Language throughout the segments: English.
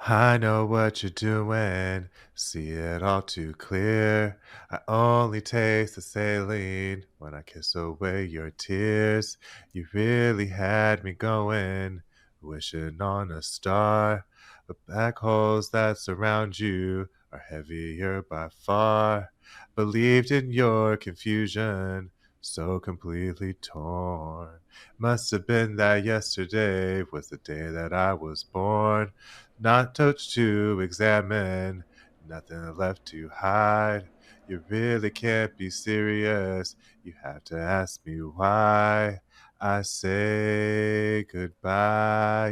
I know what you're doing, see it all too clear. I only taste the saline when I kiss away your tears. You really had me going, wishing on a star. But black holes that surround you are heavier by far. Believed in your confusion, so completely torn. Must have been that yesterday was the day that I was born. Not much to examine, nothing left to hide. You really can't be serious. You have to ask me why. I say goodbye.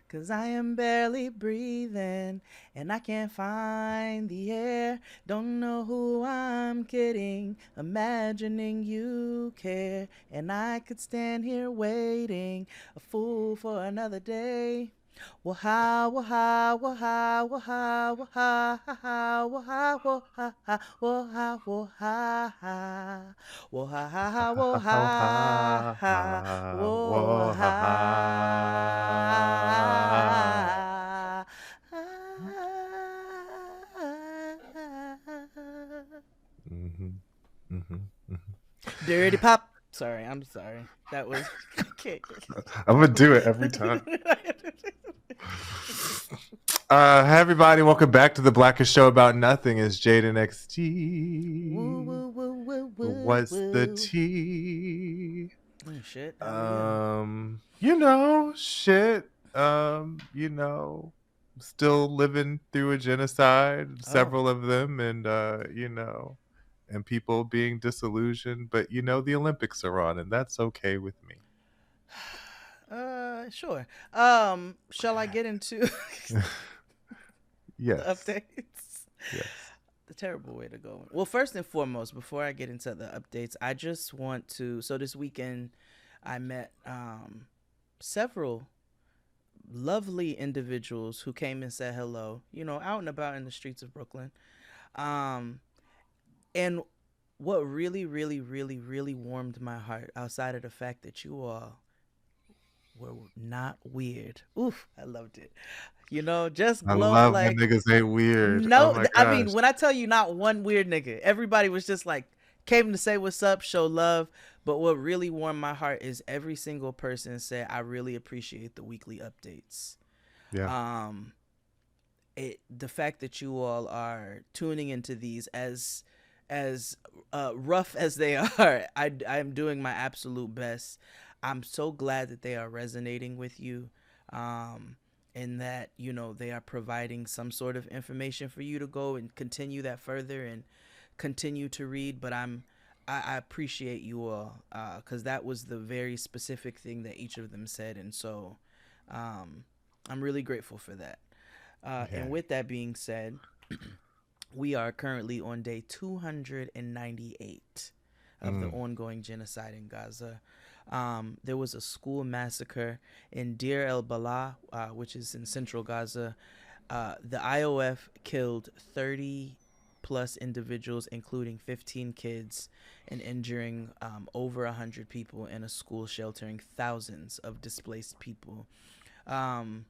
'Cause I am barely breathing and I can't find the air. Don't know who I'm kidding, imagining you care. And I could stand here waiting, a fool for another day. Waha, waha, waha, waha, waha, waha, waha, waha, waha, waha, waha, Oh, waha, ha, ha, whoa, ha, ha. waha. Mhm, mhm, mhm. Dirty pop. Sorry, I'm sorry. That was okay. I'm gonna do it every time. Hi everybody, welcome back to the Blackest Show About Nothing. It's Jade and Woo XD. woo woo woo woo What's the woo. tea? Oh shit! How we go? Shit. Still living through a genocide, Oh, several of them, and and people being disillusioned. But the Olympics are on, and that's okay with me. sure. Shall I get into the Yes, updates? yes. The terrible way to go. Well, first and foremost, before I get into the updates, I just want to. So this weekend, I met several lovely individuals who came and said hello. Out and about in the streets of Brooklyn. Um, and what really, really, really, really warmed my heart, outside of the fact that you all were not weird. Oof, I loved it. Just I glow love when like niggas ain't weird. Oh no. my I gosh. mean, when I tell you not one weird nigga, everybody was just like came to say what's up, show love. But what really warmed my heart is every single person said, "I really appreciate the weekly updates." Yeah. Um, the fact that you all are tuning into these as rough as they are, I am doing my absolute best. I'm so glad that they are resonating with you, um, and that they are providing some sort of information for you to go and continue that further and continue to read. But I appreciate you all, because that was the very specific thing that each of them said, and so um, I'm really grateful for that. And Yeah. with that being said, we are currently on day 298 of the Mm. ongoing genocide in Gaza. There was a school massacre in Deir el Balah, which is in central Gaza. The IOF killed 30 plus individuals, including 15 kids, and injuring over 100 people in a school sheltering thousands of displaced people. Um,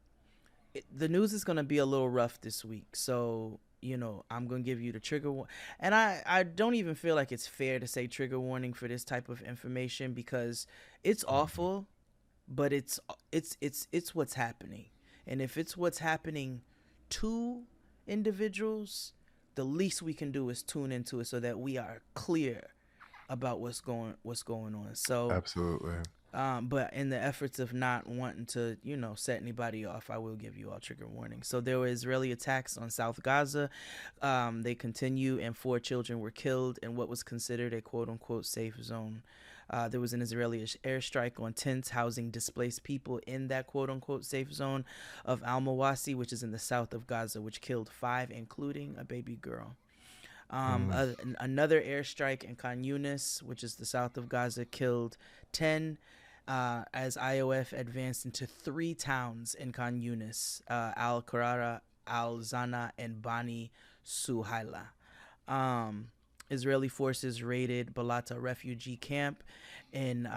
the news is going to be a little rough this week. So, I'm going to give you the trigger and I don't even feel like it's fair to say trigger warning for this type of information because it's Mhm. awful, but it's what's happening. And if it's what's happening to individuals, the least we can do is tune into it so that we are clear about what's going on. So, Absolutely. but in the efforts of not wanting to, set anybody off, I will give you all trigger warnings. So there were Israeli attacks on South Gaza. They continue, and 4 children were killed in what was considered a quote unquote safe zone. There was an Israeli airstrike on tents housing displaced people in that quote unquote safe zone of Al Mawasi, which is in the south of Gaza, which killed 5, including a baby girl. Mm. Another airstrike in Khan Yunis, which is the south of Gaza, killed 10 as IOF advanced into 3 towns in Khan Yunis, Al Qarara, Al Zana, and Bani Suhaila. Um, Israeli forces raided Balata refugee camp in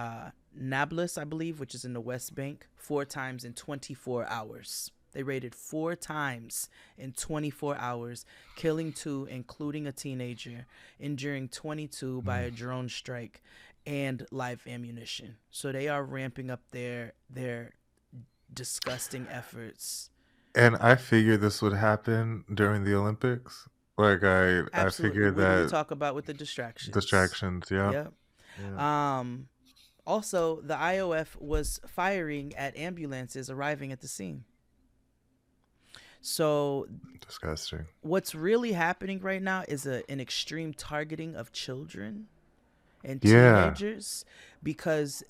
Nablus, I believe, which is in the West Bank, 4 times in 24 hours. They raided 4 times in 24 hours, killing two, including a teenager, injuring 22 by Mm. a drone strike and live ammunition. So they are ramping up their disgusting efforts. And I figured this would happen during the Olympics. Like I Absolutely. figured We're going to that talk about with the distractions. distractions. Yeah. Yep. Yeah. Um, Also, the IOF was firing at ambulances arriving at the scene. So, Disgusting. what's really happening right now is an extreme targeting of children and Yeah. teenagers because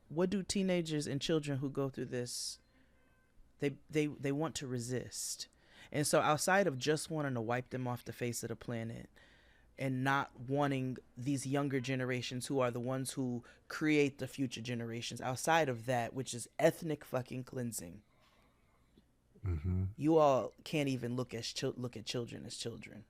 what do teenagers and children who go through this, they want to resist. And so outside of just wanting to wipe them off the face of the planet and not wanting these younger generations who are the ones who create the future generations, outside of that, which is ethnic fucking cleansing, Mhm. you all can't even look at children as children.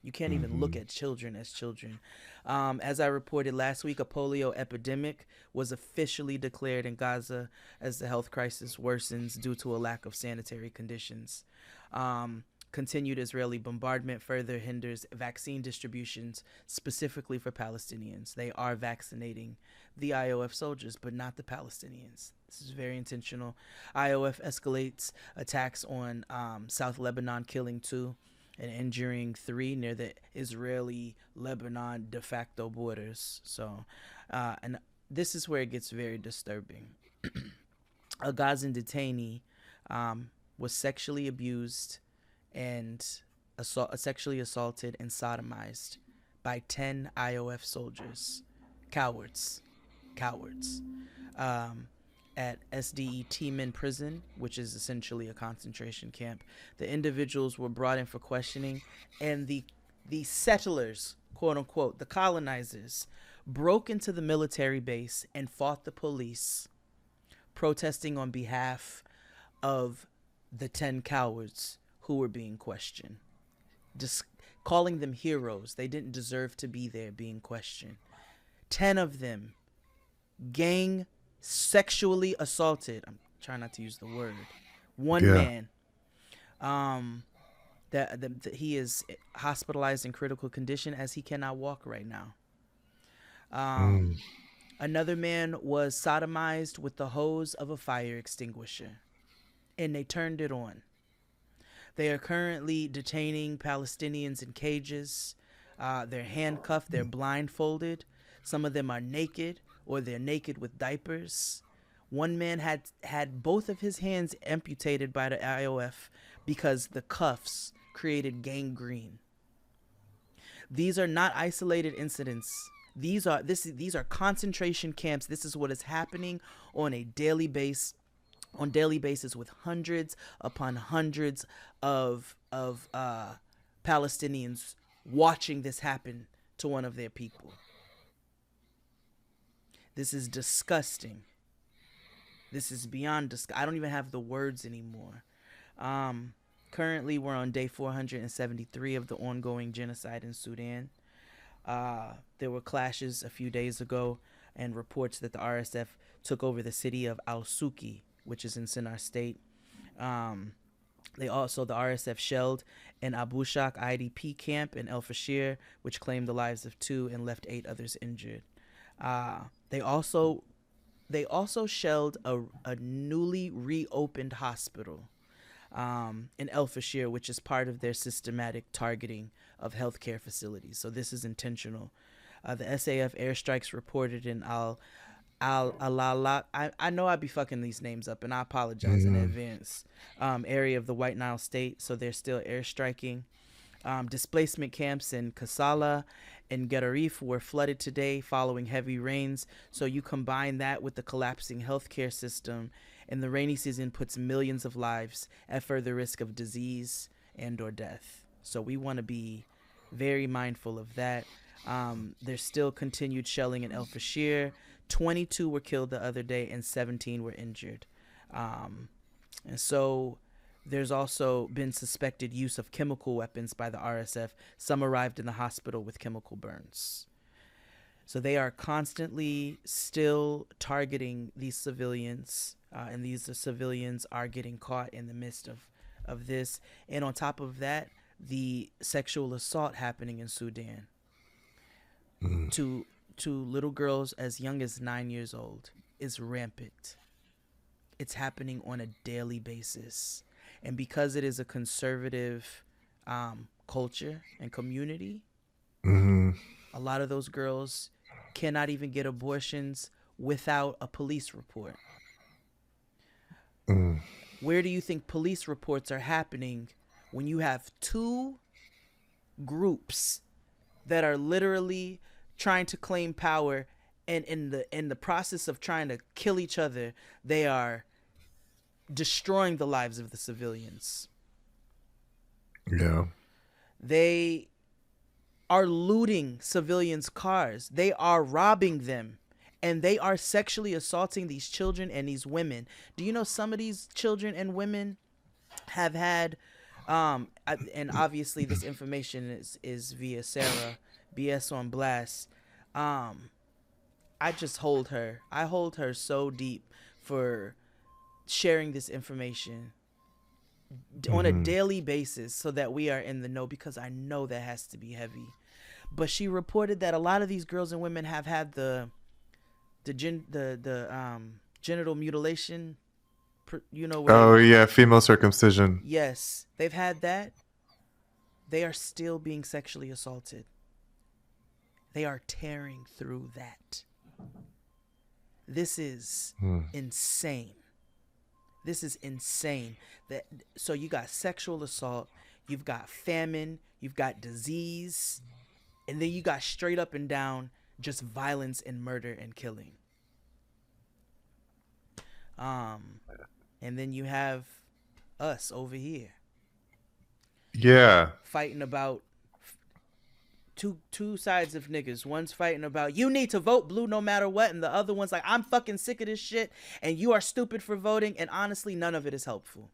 You can't even look Mhm. at children as children. As I reported last week, a polio epidemic was officially declared in Gaza as the health crisis worsens due to a lack of sanitary conditions. Continued Israeli bombardment further hinders vaccine distributions, specifically for Palestinians. They are vaccinating the IOF soldiers, but not the Palestinians. This is very intentional. IOF escalates attacks on South Lebanon, killing two and injuring three near the Israeli Lebanon de facto borders. So, and this is where it gets very disturbing. A Gazan detainee was sexually abused and sexually assaulted and sodomized by 10 IOF soldiers. Cowards. Cowards. Um, at SDE Teeman prison, which is essentially a concentration camp. The individuals were brought in for questioning, and the settlers, quote unquote, the colonizers, broke into the military base and fought the police, protesting on behalf of the 10 cowards who were being questioned. Just calling them heroes. They didn't deserve to be there being questioned. 10 of them gang sexually assaulted. I'm trying not to use the word. One Yeah. man, um, that he is hospitalized in critical condition as he cannot walk right now. Mm. Um, Another man was sodomized with the hose of a fire extinguisher, and they turned it on. They are currently detaining Palestinians in cages. They're handcuffed, they're blindfolded. Some of them are naked or they're naked with diapers. One man had both of his hands amputated by the IOF because the cuffs created gangrene. These are not isolated incidents. These are concentration camps. This is what is happening on a daily basis with hundreds upon hundreds of Palestinians watching this happen to one of their people. This is disgusting. This is beyond disgusting. I don't even have the words anymore. Um, Currently, we're on day 473 of the ongoing genocide in Sudan. There were clashes a few days ago and reports that the RSF took over the city of Al Suki, which is in Sinnar State. Um, the RSF shelled an Abu Shak IDP camp in El Fashir, which claimed the lives of two and left 8 others injured. Uh, they also they also shelled a newly reopened hospital in El Fashir, which is part of their systematic targeting of healthcare facilities. So this is intentional. The SAF airstrikes reported in Al Alala. I know I'd be fucking these names up, and I apologize in Mhm. advance. Area of the White Nile State, so they're still airstriking. Displacement camps in Kassala and Gedarif were flooded today following heavy rains. So you combine that with the collapsing healthcare system, and the rainy season puts millions of lives at further risk of disease and/or death. So we want to be very mindful of that. There's still continued shelling in El Fashir. 22 were killed the other day, and 17 were injured. Um, and so there's also been suspected use of chemical weapons by the RSF. Some arrived in the hospital with chemical burns. So they are constantly still targeting these civilians, and these civilians are getting caught in the midst of this. And on top of that, the sexual assault happening in Sudan Mm. to little girls as young as 9 years old is rampant. It's happening on a daily basis, and because it is a conservative culture and community, Mm. a lot of those girls cannot even get abortions without a police report. Mm. Where do you think police reports are happening when you have two groups that are literally trying to claim power, and in the process of trying to kill each other, they are destroying the lives of the civilians. Yeah. They are looting civilians' cars. They are robbing them. And they are sexually assaulting these children and these women. Do you know some of these children and women have had, and obviously this information is via Sarah, BS on Blast. Um, I just hold her. I hold her so deep for sharing this information on a Mm-hmm. daily basis so that we are in the know, because I know that has to be heavy. But she reported that a lot of these girls and women have had the genital mutilation, where they Oh would, yeah, female circumcision. yes, they've had that. They are still being sexually assaulted. They are tearing through that. This is Mm. insane. This is insane. That So you got sexual assault, you've got famine, you've got disease, and then you got straight up and down just violence and murder and killing. Um, and then you have us over here Yeah. fighting about two sides of niggas. One's fighting about you need to vote blue no matter what, and the other one's like I'm fucking sick of this shit, and you are stupid for voting. And honestly, none of it is helpful.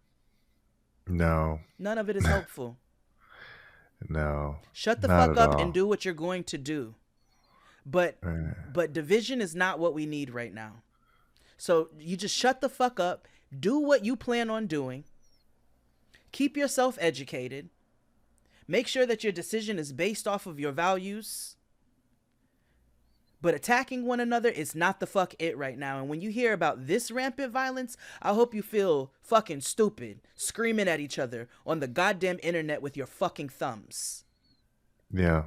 No. None of it is helpful. No. Shut the Not fuck at up and all. do what you're going to do. But Right. but division is not what we need right now. So you just shut the fuck up, do what you plan on doing, keep yourself educated, make sure that your decision is based off of your values. But attacking one another is not the fuck it right now. And when you hear about this rampant violence, I hope you feel fucking stupid, screaming at each other on the goddamn internet with your fucking thumbs. Yeah.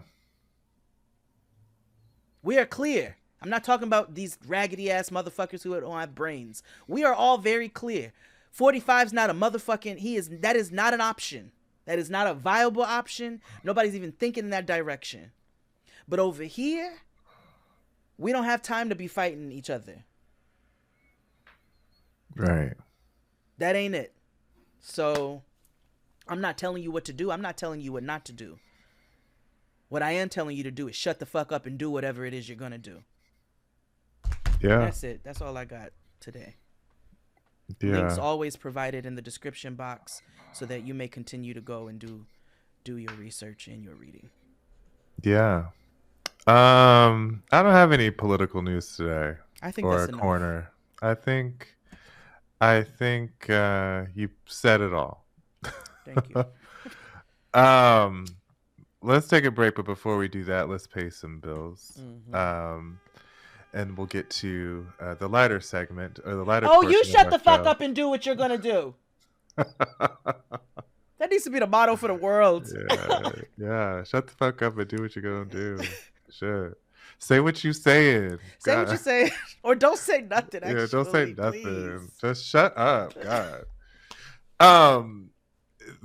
We are clear. I'm not talking about these raggedy ass motherfuckers who don't have brains. We are all very clear. 45's not a motherfucking that is not an option. That is not a viable option. Nobody's even thinking in that direction. But over here, we don't have time to be fighting each other. Right. That ain't it. So, I'm not telling you what to do. I'm not telling you what not to do. What I am telling you to do is shut the fuck up and do whatever it is you're gonna do. Yeah. That's it. That's all I got today. Links Yeah. always provided in the description box so that you may continue to go and do your research and your reading. Yeah. I don't have any political news today I think or that's a enough. corner. I think you said it all. Thank you. um let's take a break, but before we do that, let's pay some bills. Mm-hmm. And we'll get to the lighter segment or the lighter Oh, you portion of shut our the fuck show. up and do what you're gonna do. That needs to be the motto for the world. Yeah, yeah. Shut the fuck up and do what you're gonna do. Shit. Say what you saying. Say what you God. say, or don't say nothing. Yeah, don't say Actually, please. nothing. Just shut up. God. Um,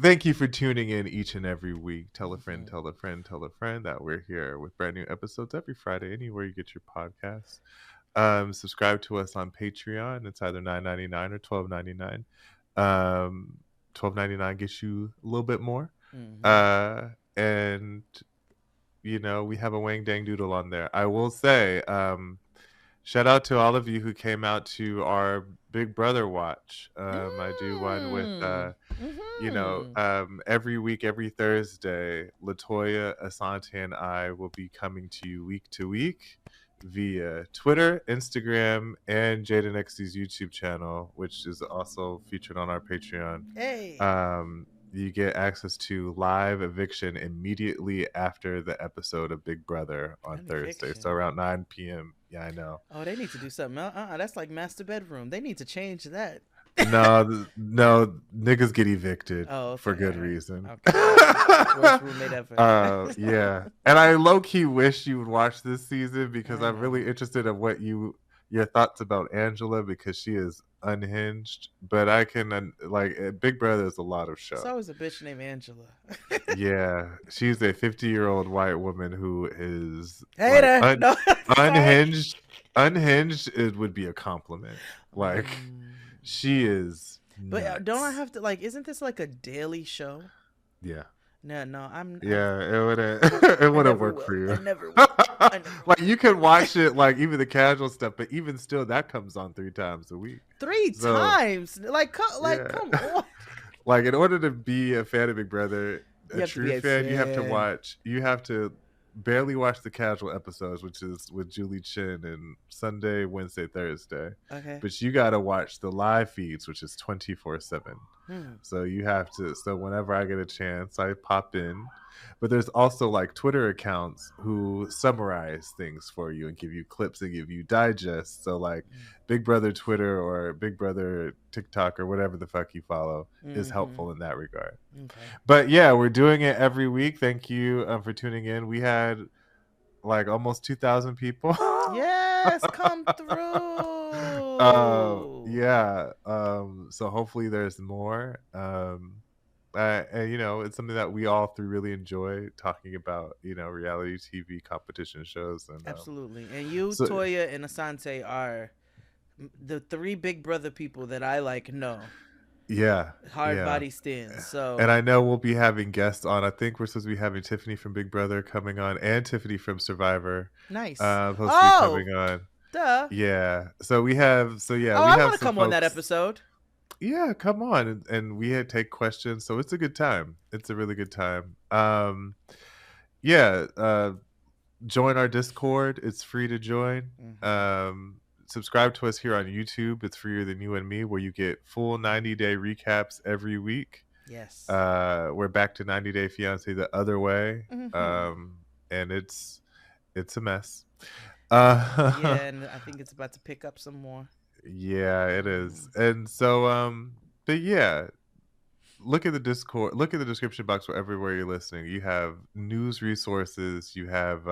Thank you for tuning in each and every week. Tell a friend, Mm-hmm. tell a friend, tell a friend that we're here with brand new episodes every Friday, anywhere you get your podcasts. Subscribe to us on Patreon. It's either $9.99 or $12.99. 12.99 gets you a little bit more. Mm-hmm. And we have a Wang Dang Doodle on there. I will say, shout out to all of you who came out to our Big Brother watch. I do one with Mm-hmm. every week, every Thursday, Latoya, Asante, and I will be coming to you week to week via Twitter, Instagram, and Jade and XD's YouTube channel, which is also featured on our Patreon. Hey, You get access to live eviction immediately after the episode of Big Brother on an Thursday. So eviction. around 9 p.m. Yeah, I know. Oh, they need to do something. That's like master bedroom. They need to change that. No, no, niggas get evicted Oh, for okay, good all right, reason. okay, all right. Worst roommate ever. Yeah, and I low key wish you would watch this season because I I'm really know. interested in what your thoughts about Angela because she is unhinged. But I can Big Brother is a lot of It's show. always a bitch named Angela. Yeah, she's a 50-year-old white woman who is like Hater. No, sorry. unhinged. Unhinged, it would be a compliment. Like Um, she is but don't I nuts. have to like? Isn't this like a daily show? Yeah. No, no. Yeah, it wouldn't it I wouldn't never work will. for I you. never will. I never Like will. you can watch it like even the casual stuff, but even still that comes on 3 times a week. Three So times. Like, yeah. come on. Like in order to be a fan of Big Brother, You a have to true be a fan, fan. you have to barely watch the casual episodes, which is with Julie Chen and Sunday, Wednesday, Thursday. Okay. But you gotta watch the live feeds, which is 24/7. Hmm. So you have to. So whenever I get a chance, I pop in. But there's also like Twitter accounts who summarize things for you and give you clips and give you digests. So like Big Brother Twitter or Big Brother TikTok or whatever the fuck you follow is Mm-hmm. helpful in that regard. Okay. But yeah, we're doing it every week. Thank you for tuning in. We had like almost 2,000 people. Yes, come through. Yeah. So hopefully there's more. And, it's something that we all three really enjoy talking about. Reality TV competition shows, and Absolutely. And you, so Toya, and Asante are the three Big Brother people that I like know. yeah, Hard yeah. body stands. And So I know we'll be having guests on. I think we're supposed to be having Tiffany from Big Brother coming on, and Tiffany from Survivor nice. supposed to be Oh, coming on. duh. Yeah. So we have. So yeah, Oh, we I have want to some come on that folks. episode. Yeah, come on, and we had take questions. So it's a good time. It's a really good time. Yeah. Join our Discord. It's free to join. Mm-hmm. Subscribe to us here on YouTube. It's freer than you and me, where you get full 90-day recaps every week. Yes. We're back to 90 Day Fiance the other way, Mm-hmm. and it's a mess. Yeah, and I think it's about to pick up some more. Yeah, it is. Mm. And so, but yeah, look at the Discord, look at the description box wherever you're listening. You have news resources, you have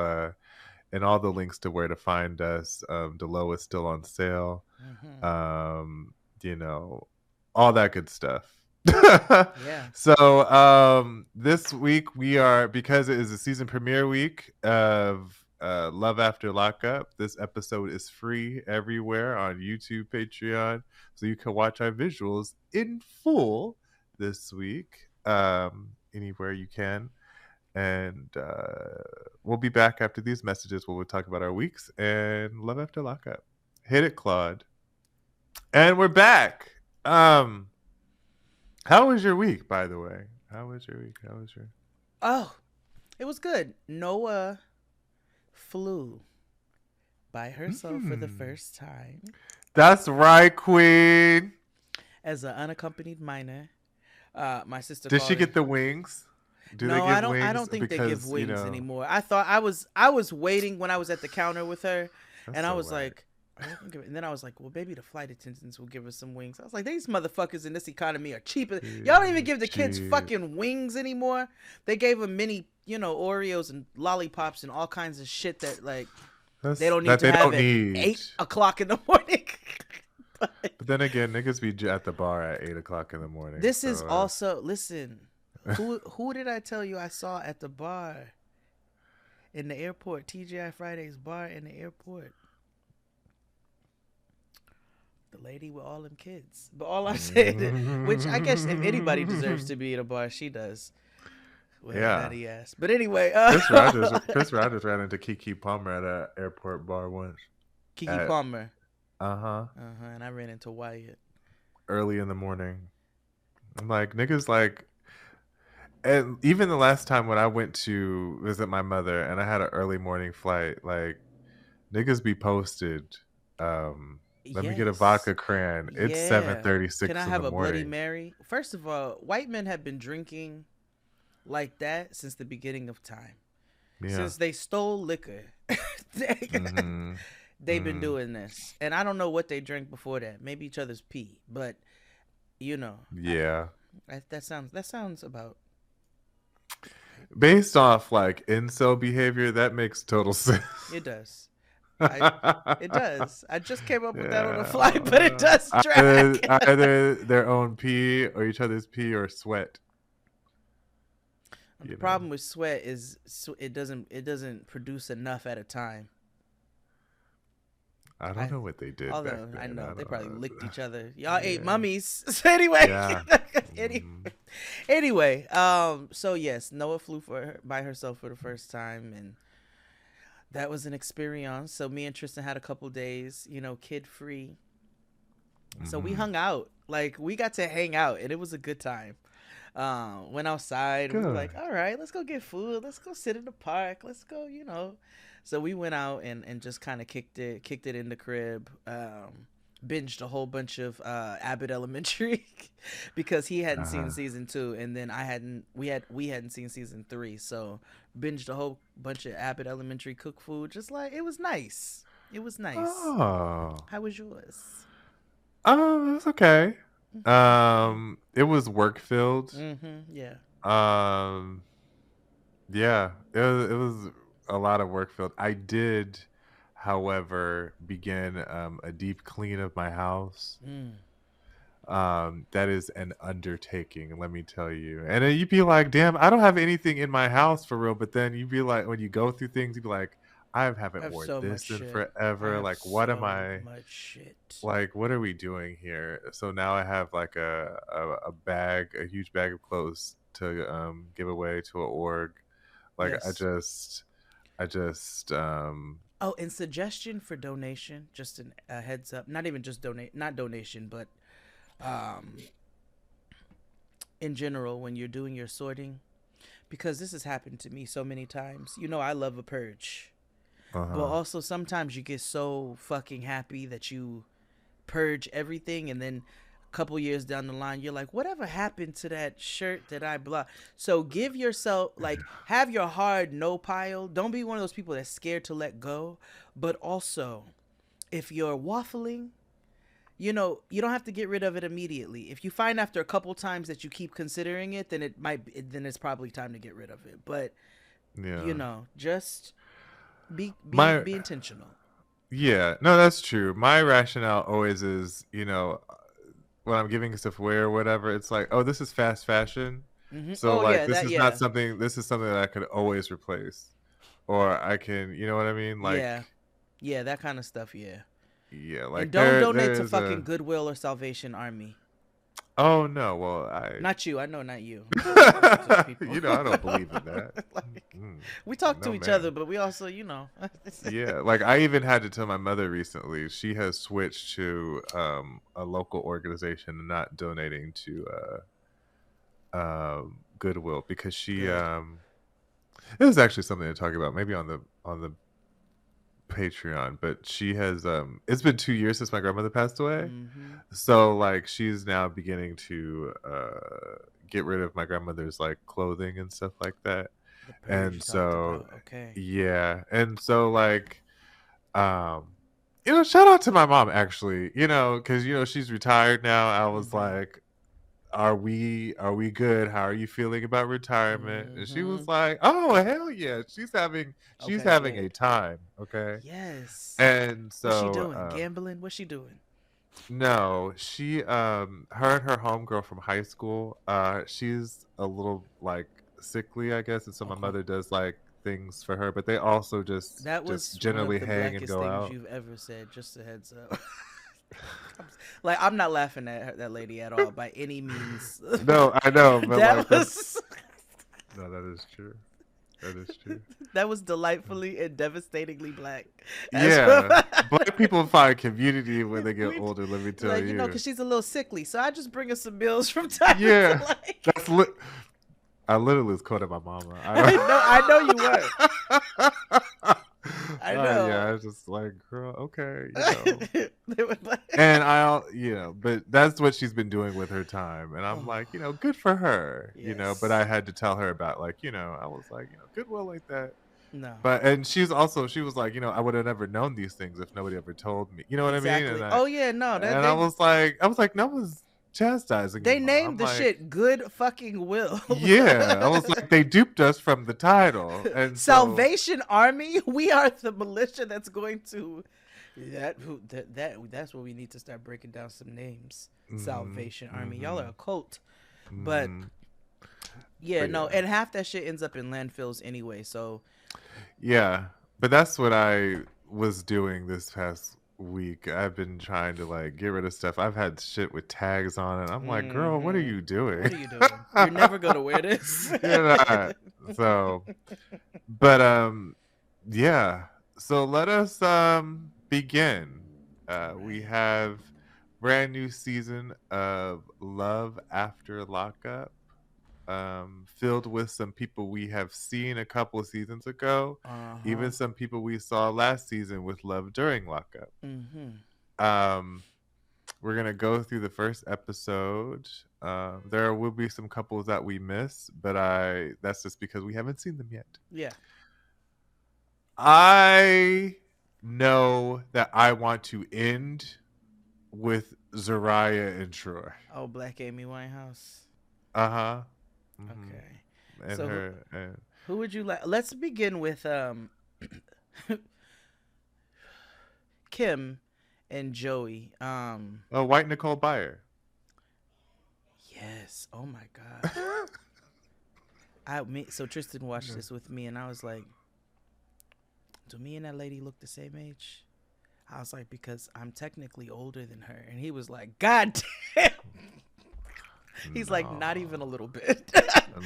and all the links to where to find us. Delo is still on sale. Mm-hmm. Um, you know, all that good stuff. Yeah. So this week we are, because it is a season premiere week of Love After Lockup. This episode is free everywhere on YouTube, Patreon, so you can watch our visuals in full this week, anywhere you can. And we'll be back after these messages where we'll talk about our weeks and Love After Lockup. Hit it, Claude. And we're back. How was your week, by the way? How was your week? How was your Oh, it was good. Noah flew by herself for the first time That's right, Queen. as an unaccompanied minor. My sister Did she called her. get the wings? Do they No, give I wings? don't think they give Because, wings anymore. I thought I was waiting when I was at the counter with her, that's and I so was whack. like, and then I was like, well, maybe the flight attendants will give us some wings. I was like, these motherfuckers in this economy are cheaper. Y'all don't even give the kids Cheap. fucking wings anymore. They gave them mini, Oreos and lollipops and all kinds of shit that like they don't need That to they have don't at need. 8 o'clock in the morning. But But then again, niggas be at the bar at 8 o'clock in the morning. this is So also listen. Who did I tell you I saw at the bar in the airport? TGI Fridays bar in the airport. The lady with all them kids. But all I'm saying, which I guess if anybody deserves to be at a bar, she does. With her yeah. natty ass. But anyway, Chris Rogers ran into Kiki Palmer at an airport bar once. Kiki At Palmer. uh-huh. And I ran into Wyatt. Early in the morning. I'm like, niggas like, and even the last time when I went to visit my mother and I had an early morning flight, like Niggas be posted. Let me get a Yes. vodka cran. It's Yeah. Can I 7:36 in the have a Bloody morning. Mary? First of all, white men have been drinking like that since the beginning of time. Yeah. Since they stole liquor, Mm-hmm. they've been Mm. doing this. And I don't know what they drank before that. Maybe each other's pee, but you know, Yeah. that sounds about right. Based off like incel behavior, that makes total sense. It does. I it does. I just came up with that on the fly, but it Yeah. does track. Either their own pee or each other's pee or sweat, The you know. problem with sweat is it doesn't produce enough at a time. I don't I know what they did back Although I then. know I they probably don't licked each other. Y'all ate Yeah. mummies. So anyway, Yeah. any, Hmm. anyway, so yes, Noah flew by herself for the first time, and that was an experience. So me and Tristan had a couple days, kid free. So we Hmm. hung out. Like we got to hang out, and it was a good time. Went outside. We were Good. like, all right, let's go get food. Let's go sit in the park. Let's go, So we went out and just kind of kicked it in the crib. Binged a whole bunch of Abbott Elementary because he hadn't seen Uh-huh. season 2, and then we hadn't seen season 3. So binged a whole bunch of Abbott Elementary cook food. Just like it was nice. It was nice. Oh. How was yours? Oh, it was okay. Mm-hmm. It was work filled. Yeah. Um, yeah, it was a lot of work filled. I did, however, begin a deep clean of my house. Mm. That is an undertaking, let me tell you. And then you'd be like, damn, I don't have anything in my house for real. But then you'd be like, when you go through things, you'd be like, I I haven't have worn so much this in shit. I forever. have Like, what am so I? much shit. Like, what are we doing here? So now I have like a bag, a huge bag of clothes to give away to a org. Like Yes. I just Oh, and suggestion for donation, just a heads up. Not even just donate, not donation, but um, in general, when you're doing your sorting, because this has happened to me so many times. I love a purge, but uh-huh. also sometimes you get so fucking happy that you purge everything, and then a couple years down the line you're like, whatever happened to that shirt that I blah. So give yourself, like, have your hard no pile. Don't be one of those people that's scared to let go. But also, if you're waffling, you don't have to get rid of it immediately. If you find after a couple times that you keep considering it, then it's probably time to get rid of it. But Yeah. just be be My be intentional. Yeah, no, that's true. My rationale always is, when I'm giving stuff away or whatever, it's like, oh, this is fast fashion. So Oh like yeah, that yeah. this is something that I could always replace. Or I can, you know what I mean? Like, Yeah. Yeah, that kind of stuff, yeah. yeah, And like don't there donate to is fucking a Goodwill or Salvation Army. oh no, well I Not you. I know, not you. I'm talking to the people. I don't believe in that. Like, Mm, we talk to no each other, ma'am. but we also, Yeah, like I even had to tell my mother recently. She has switched to a local organization and not donating to Goodwill because she good. it was actually something to talk about maybe on the Patreon, but she has it's been 2 years since my grandmother passed away. Mm-hmm. So like she's now beginning to get rid of my grandmother's like clothing and stuff like that. The purge And you talked so about. Okay. yeah. And so like shout out to my mom actually, because she's retired now. I was Mm-hmm. like, are we good? How are you feeling about retirement? And she Mm-hmm. was like, oh hell yeah. She's Okay, having a good. time. Okay. Yes. And What's she so doing? Gambling? What's she doing? no, she her and her homegirl from high school, she's a little like sickly, I guess, and so my Okay. mother does like things for her, but they also That just was one of generally the hang and blackest go things out. you've ever said. Just a heads up. Like, I'm not laughing at that lady at all by any means. No, I know, but that like that's was no, that is true. That is true. that was delightfully and devastatingly black. As Yeah, black people find community when they get we older. Let me tell like, you. because she's a little sickly, so I just bring her some meals from time to Yeah, like. that's lit. I literally was quoting my mama. I know you were. I I Yeah, I know. was just like, girl, okay, They were And like, but that's what she's been doing with her time. And I'm oh, like, good for her, but I yes. had to tell her about like, I was like, goodwill like that. No. And she was like, I would have never known these things if nobody ever told me. You know what I mean? Exactly. Oh yeah, no. That And I was like, no one's chastising you, they Ma. named I'm the like, shit Good Fucking Will. yeah. I was like, they duped us from the title. And so Salvation Army. We are the militia that's going to that's what we need to start breaking down some names. mhm, Salvation Army. Y'all are a mhm, cult. But mhm. yeah, But no, yeah. and half that shit ends up in landfills anyway. So Yeah. But that's what I was doing this past week. I've been trying to like get rid of stuff. I've had shit with tags on it. I'm like, girl, what are mm-hmm. you doing? What are you doing? You're never gonna wear this. You're not. So, but yeah. So let us begin. All We right. have brand new season of Love After Lockup, filled with some people we have seen a couple of seasons ago, Uh huh. even some people we saw last season with Love During Lockup. Mm-hmm. Um, we're gonna go through the first episode. There will be some couples that we miss, but that's just because we haven't seen them yet. Yeah. I know that I want to end with Zariah and Troy. Oh, Black Amy Winehouse. Uh-huh. Mm-hmm. Okay. And So her and who would you like? Let's begin with Kim and Joey. oh, White Nicole Byer. Yes. Oh my god. So Tristan watched this with me, and I was like, "Do me and that lady look the same age?" I was like, "Because I'm technically older than her," and he was like, "God damn." He's like, "Not even a No. little bit,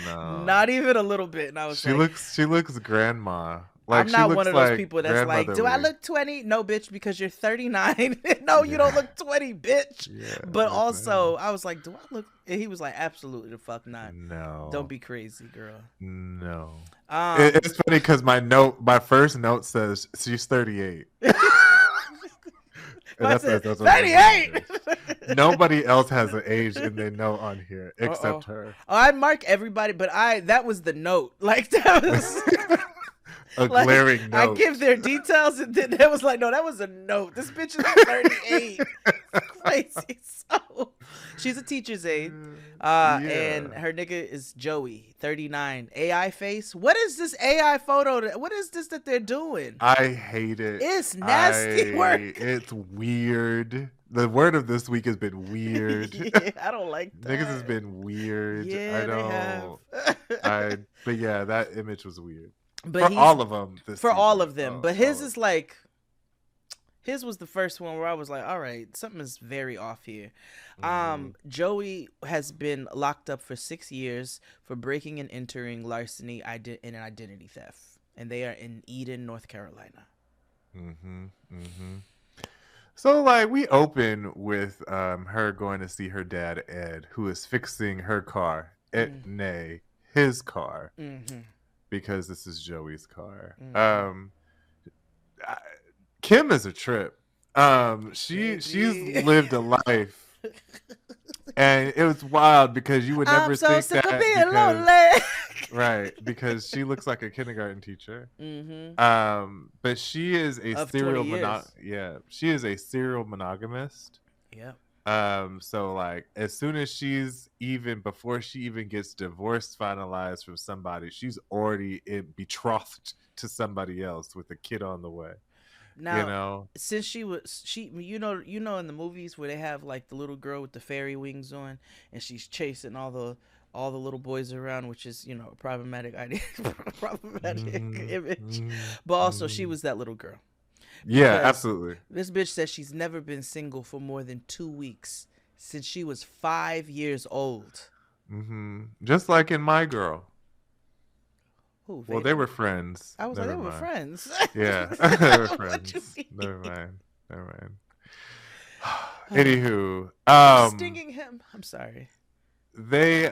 No. not even a little bit." And I was like, She looks grandma. Like I'm she not one looks of those like people that's like, do I grandmotherly. look 20? No, bitch, because you're 39. No, you don't Yeah. look 20, bitch. Yeah. But No. also, I was like, do I look? And he was like, absolutely the fuck not. Don't No. be crazy, girl. No. Um, It's funny because my first note says she's 38. And I said that's what my note 38. is. Nobody else has an age in their note on here Uh oh. except her. I mark everybody, but that was the note. Like that was A like glaring I note. give their details, and then it was like, no, that was a note. This bitch is 38. It's crazy. So she's a teacher's aide. And Yeah. her nigga is Joey, 39. AI face. What is this AI photo? What is this that they're doing? I hate it. It's nasty work. It's weird. The word of this week has been weird. Yeah, I don't like Niggas has that. been weird. I Yeah, they have. don't. But yeah, that image was weird But for he's all of them this for all season. of them. Oh, But all his of is like his was the first one where I was like, all right, something is very off here. them. Joey has been locked up for 6 years for breaking and entering, larceny, and an identity theft, and they are in Eden, North Carolina. Mm-hmm. Mm-hmm. So like we open with her going to see her dad Ed, who is fixing her car, Mm, nay, his car, mm-hmm, because this is Joey's car. mm-hmm. I- Kim is a trip. She's Baby. lived a life, and it was wild because you would I'm never so think sick of that being because lonely. right because she looks like a kindergarten teacher. Mm-hmm. But she is a Of 20 years. she is a serial monogamist. Yep. So like as soon as before she even gets divorced finalized from somebody, she's already betrothed to somebody else with a kid on the way. You Now, know? since she in the movies where they have like the little girl with the fairy wings on, and she's chasing all the little boys around, which is a problematic idea, problematic Mm-hmm, image. mm-hmm, But also, she mm-hmm. was that little girl Yeah, because absolutely. this bitch says she's never been single for more than 2 weeks since she was 5 years old. Mm-hmm. Just like in My Girl. Who, Well, they Veda? were friends. I was like, they Never were mind. friends. Yeah, they were What you friends. mean? Never mind. Never mind. Anywho, I'm stinging him. I'm sorry. they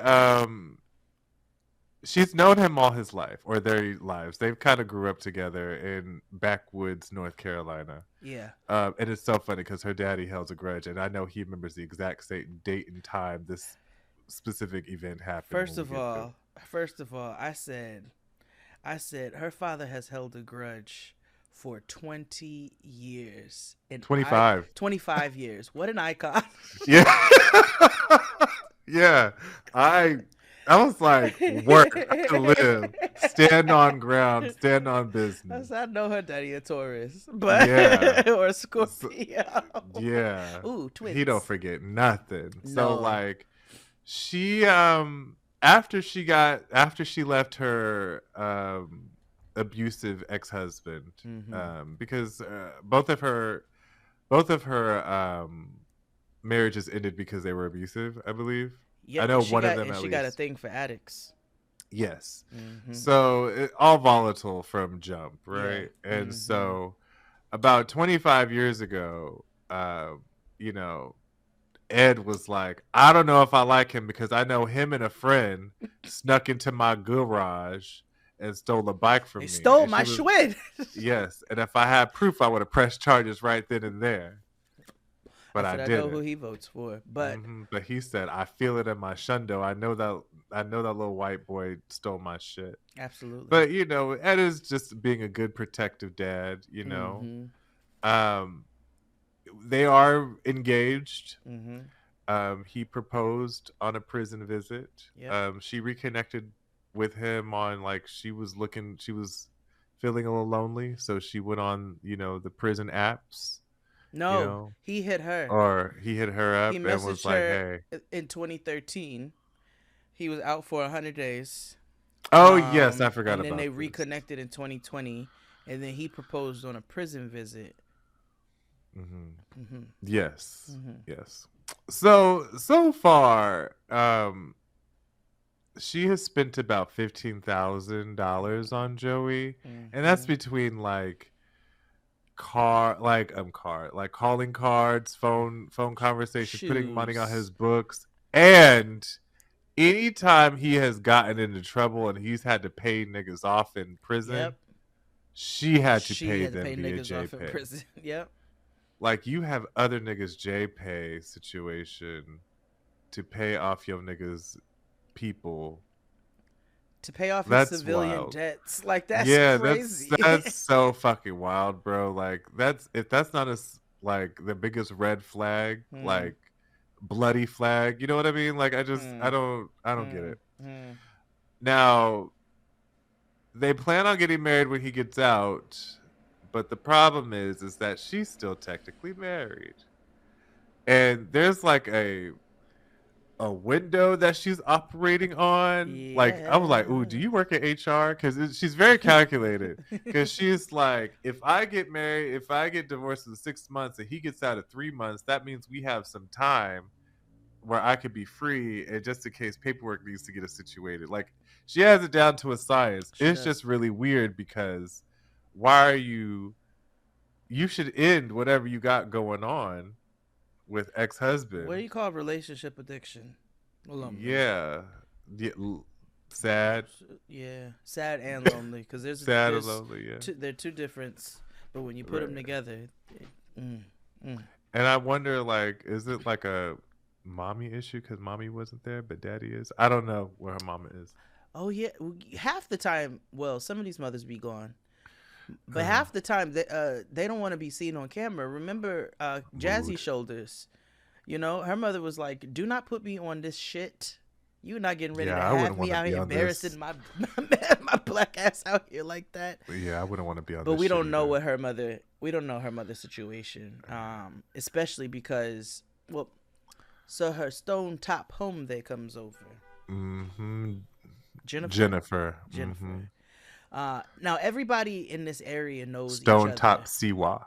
she's known him all his life or their lives. They've kind of grew up together in backwoods North Carolina. Yeah. And it's so funny because her daddy held a grudge, and I know he remembers the exact same date and time this specific event happened when First we of get to it. all, first of all, I said her father has held a grudge for 20 years. And I 25. 25 years. What an icon. Yeah. Yeah. I I was like, work, I live, stand on ground, stand on business. I know her daddy a Taurus, Yeah. but or a So, Scorpio. yeah. Ooh, He don't twins. forget nothing. So No. like she after she left her abusive ex-husband, Mm-hmm. because both of her marriages ended because they were abusive, I believe. I Yep, know she one of got them and at she got a least. thing for addicts. Yes. Mm-hmm. So all volatile from jump, Yeah. right? And Mm-hmm. so about 25 years ago, you know, Ed was like, I don't know if I like him because I know him and a friend snuck into my garage and stole a bike They from me. stole And my she was, Schwinn. yes. And if I had proof, I would have pressed charges right then and there. I But I said I know who didn't. he votes for, but But he said, I feel it in my shundo. I know that little white boy stole my shit. absolutely. But Ed is just being a good protective dad. Mm-hmm. Um they are engaged. Mm-hmm. He proposed on a prison visit. Yep. She reconnected with him on, like, she was feeling a little lonely, so she went on, the prison apps, you No, know, he hit her. or he hit her He up and was messaged like, her "Hey, in 2013. He was out for 100 days. oh yes, I forgot And then they about this." reconnected in 2020, and then he proposed on a prison visit. Hmm. Mm-hmm. Yes, Mm-hmm. yes. So far, she has spent about $15,000 on Joey, and that's Mm-hmm. between like like calling cards, phone conversations, putting money on his Shoes. books, and anytime he has gotten into trouble and he's had to pay niggas off in prison, Yep. she had to She pay had to them pay via niggas J off in Pay. prison. Yep. Like, you have other niggas J Pay situation to pay off your niggas people. To pay off his That's civilian wild. debts. Like, that's Yeah, that's crazy. that's so fucking wild, bro. Like, if that's not like the biggest red flag, Hmm. like bloody flag. You know what I mean? Like, I Hmm. don't get Hmm. it. Hmm. Now, they plan on getting married when he gets out, but the problem is that she's still technically married. And there's like a window that she's operating on. Like, I was like, "Ooh, do Yeah. you work at HR?" Because she's very calculated. Because she's like, if I get divorced in 6 months and he gets out of 3 months, that means we have some time where I could be free, and just in case paperwork needs to get us situated. Like, she has it down to a science. She It's just does. really weird because why are you? You should end whatever you got going on with What do ex-husband. you call relationship addiction? Lonely. Yeah. Yeah, sad, Yeah, sad and lonely because sad and lonely. Yeah, they're two different, but when you put them right. together, mm, mm. And I wonder, like, is it like a mommy issue because mommy wasn't there, but daddy is? I don't know where her mama is. Oh yeah, half the time. Well, some of these mothers be gone, but half the time they don't want to be seen on camera. Remember, Jazzy Mood. Shoulders. You know, her mother was like, "Do not put me on this shit. You're not getting ready Yeah, to I have wouldn't me want to out be here on embarrassing this. my black ass out here like that." Yeah, I wouldn't want to be on But this we shit don't know either. what her mother. We don't know her mother's situation, especially because, well, so her stone top home there comes over. Mm-hmm. Jennifer. Jennifer. Mm-hmm. Jennifer. Now everybody in this area knows each Stone Top other. Siwa,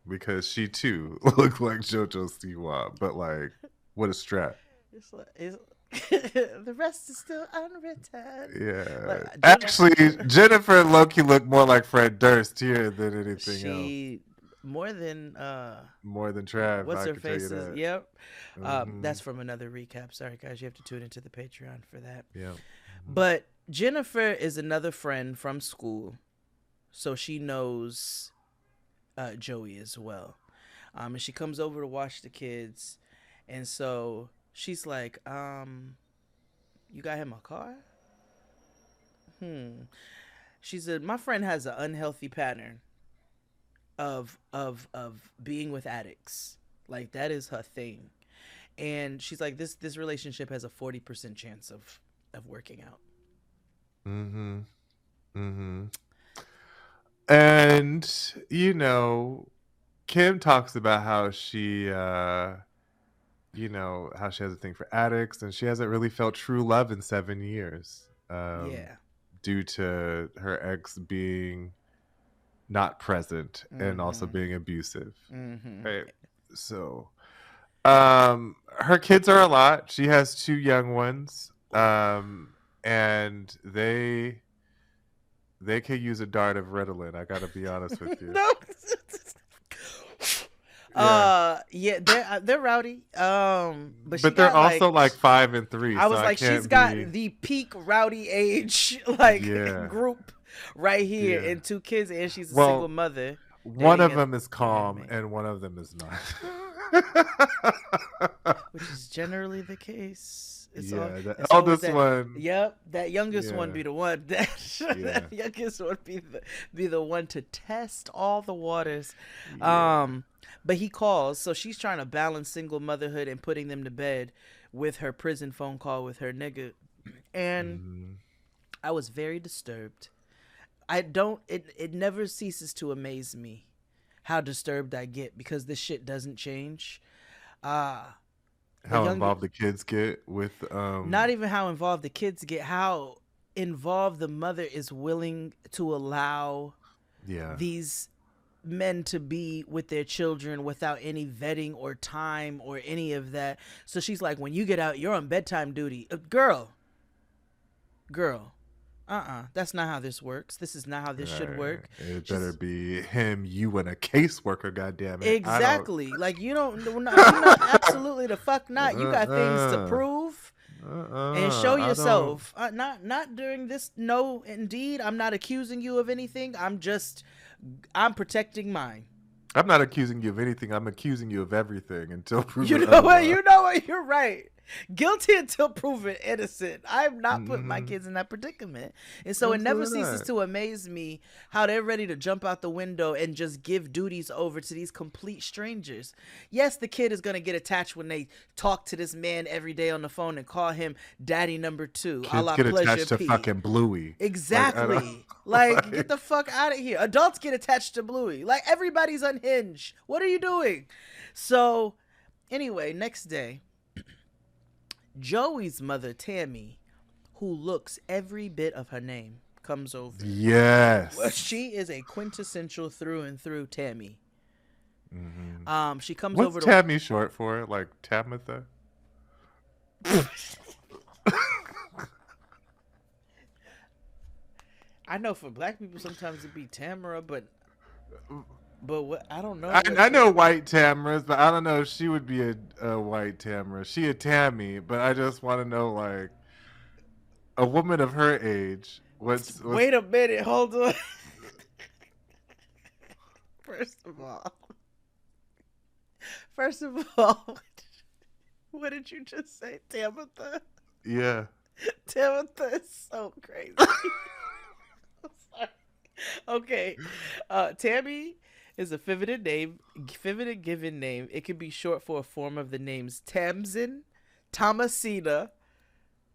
because she too looked like JoJo Siwa, but like, what a strap. It's the rest is still unwritten. Yeah. Like Jennifer, Actually, Jennifer Loki looked more like Fred Durst here than anything else. she More than Trav, what's I her can tell you faces. that. Yep. Mm-hmm. That's from another recap. Sorry guys, you have to tune into the Patreon for that. Yeah. But Jennifer is another friend from school, so she knows Joey as well. And she comes over to watch the kids, and so she's like, "You got him a car?" She said, "My friend has an unhealthy pattern of being with addicts. Like that is her thing." And she's like, "This relationship has a 40% chance of working out." Mm-hmm. Mm-hmm. And Kim talks about how how she has a thing for addicts, and she hasn't really felt true love in 7 years, Yeah. due to her ex being not present and also Mm-hmm. being abusive. Mm-hmm. Right. So, her kids are a lot. She has two young ones, and they could use a dart of Ritalin. I got to be honest with you. No. Yeah, Yeah, they're rowdy. But she but they're got like, also like 5 and 3, I so was I like, she's can't got be. the peak rowdy age like Yeah, group right here, yeah. and two kids, and she's a single Well, mother one dating of a them is married calm, man, and one of them is not. which is generally the case. Yeah, the It's always eldest that. one. Yep, that youngest one Yeah, be the one that yeah, that youngest one be the one to test all the waters. yeah. Um, but he calls, so she's trying to balance single motherhood and putting them to bed with her prison phone call with her nigga, and Hmm. I was very disturbed. I don't. It never ceases to amaze me how disturbed I get because this shit doesn't change. Uh the How young involved the kids get with Not even how involved the kids get, how involved the mother is willing to allow yeah. these men to be with their children without any vetting or time or any of that. So she's like, when you get out, you're on bedtime duty. Girl, that's not how this works. This is not how this should Right. work. It better She's be him, you, and a caseworker. God damn it! I don't. exactly like, you don't, you know, absolutely the fuck not. You got things to Uh-uh. prove and show I don't. yourself. Not during this. No, indeed, I'm not accusing you of anything. I'm protecting mine. I'm not accusing you of anything. I'm accusing you of everything until You proven know what? otherwise. You know what? You're right. Guilty until proven innocent. I'm not putting my Mm-hmm. kids in that predicament. And so it never Absolutely ceases not. to amaze me how they're ready to jump out the window and just give duties over to these complete strangers. Yes, the kid is going to get attached when they talk to this man every day on the phone and call him daddy number two, a Kids la get Pleasure attached to P. fucking Bluey. Like I don't. Exactly. Like, get Like, the fuck out of here. Adults get attached to Bluey. Like, everybody's unhinged. What are you doing? So, anyway, next day, Joey's mother, Tammy, who looks every bit of her name, comes over. Well, yes. she is a quintessential through and through Tammy. Hmm. She comes What's over to. Tammy short for? Like Tabitha? I know for black people sometimes it be Tamara, but what, I don't know I what. know white Tamaras, but I don't know if she would be a white Tamara. She a Tammy, but I just want to know, like, a woman of her age. What's Wait a minute, hold on. First of all, first of all, what did you just say, Tabitha? Yeah. Tabitha is so crazy. I'm sorry. Okay, Tammy is a feminine given name. It can be short for a form of the names Tamsin, Thomasina,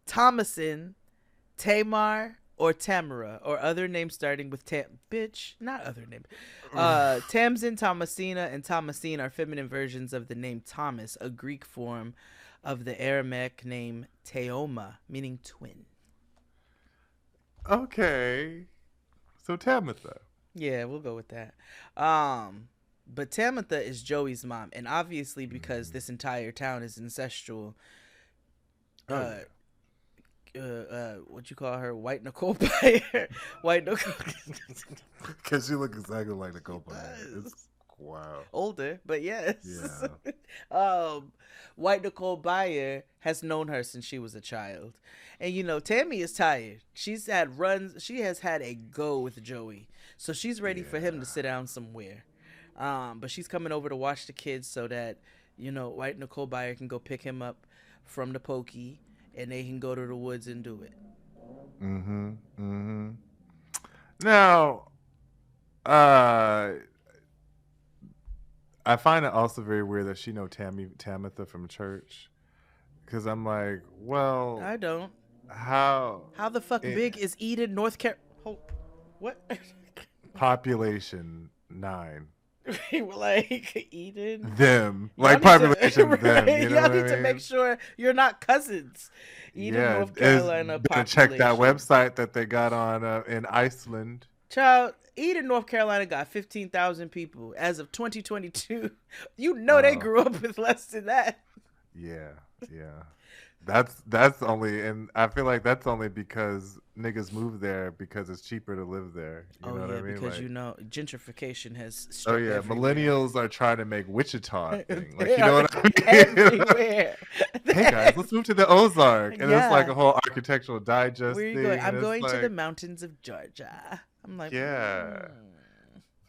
Thomasin, Tamar, or Tamara, or other names starting with Tam. Bitch, not other name. Tamsin, Thomasina, and Thomasine are feminine versions of the name Thomas, a Greek form of the Aramaic name Teoma, meaning twin. Okay. So Tabitha. Yeah, we'll go with that. But Tamitha is Joey's mom, and obviously because Mhm. this entire town is ancestral, Oh uh, yeah. what you call her, White Nicole Byer, White Nicole. Because you look exactly like Nicole She Byer. does. It's Wow. Older, but yes. Yeah. um, White Nicole Byer has known her since she was a child, and Tammy is tired. She's had runs. She has had a go with Joey, so she's ready for him to Yeah. sit down somewhere. But she's coming over to watch the kids so that White Nicole Byer can go pick him up from the pokey, and they can go to the woods and do it. Mm-hmm. Mm-hmm. Now, uh, I find it also very weird that she know Tamitha from church, because I'm like, well, I don't. how How the fuck it, big is Eden, North Carolina? What? population 9 Like Eden. them, Y'all like need to population them, right? you know Y'all what need to I make mean? sure you're not cousins. Eden, Yeah, North is Carolina better check that population. website that they got on in Iceland. Child, Eden, North Carolina got 15,000 people as of 2022. They Oh, grew up with less than that. yeah, yeah. That's only, and I feel like that's only because niggas move there because it's cheaper to live there. You Oh know what I yeah, mean? because Like, gentrification has oh struck yeah, everywhere. millennials are trying to make Wichita a thing. Like, They you know are what I mean? everywhere. Hey guys, let's move to the Ozark, and it's like Yeah. a whole architectural digest Where are you going? thing, and I'm it's going to the like, mountains of Georgia. I'm like, yeah,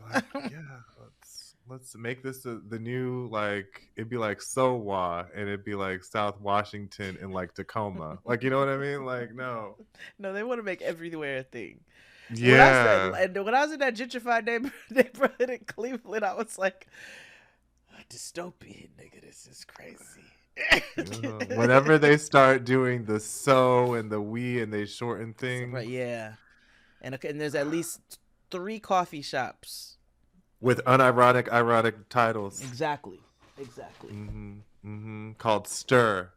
like yeah, let's make this the new, like, it'd be like SoWa, and it'd be like South Washington and like Tacoma, like, you know what I mean? Like, no, no, they want to make everywhere a thing. When I said, yeah. and when I was in that gentrified neighborhood in Cleveland, I was like, dystopian, nigga, this is crazy. Whenever they start doing the so and the we and they shorten So, right, things yeah, and there's at least 3 coffee shops. with unironic, ironic titles, Exactly, exactly. called Stir.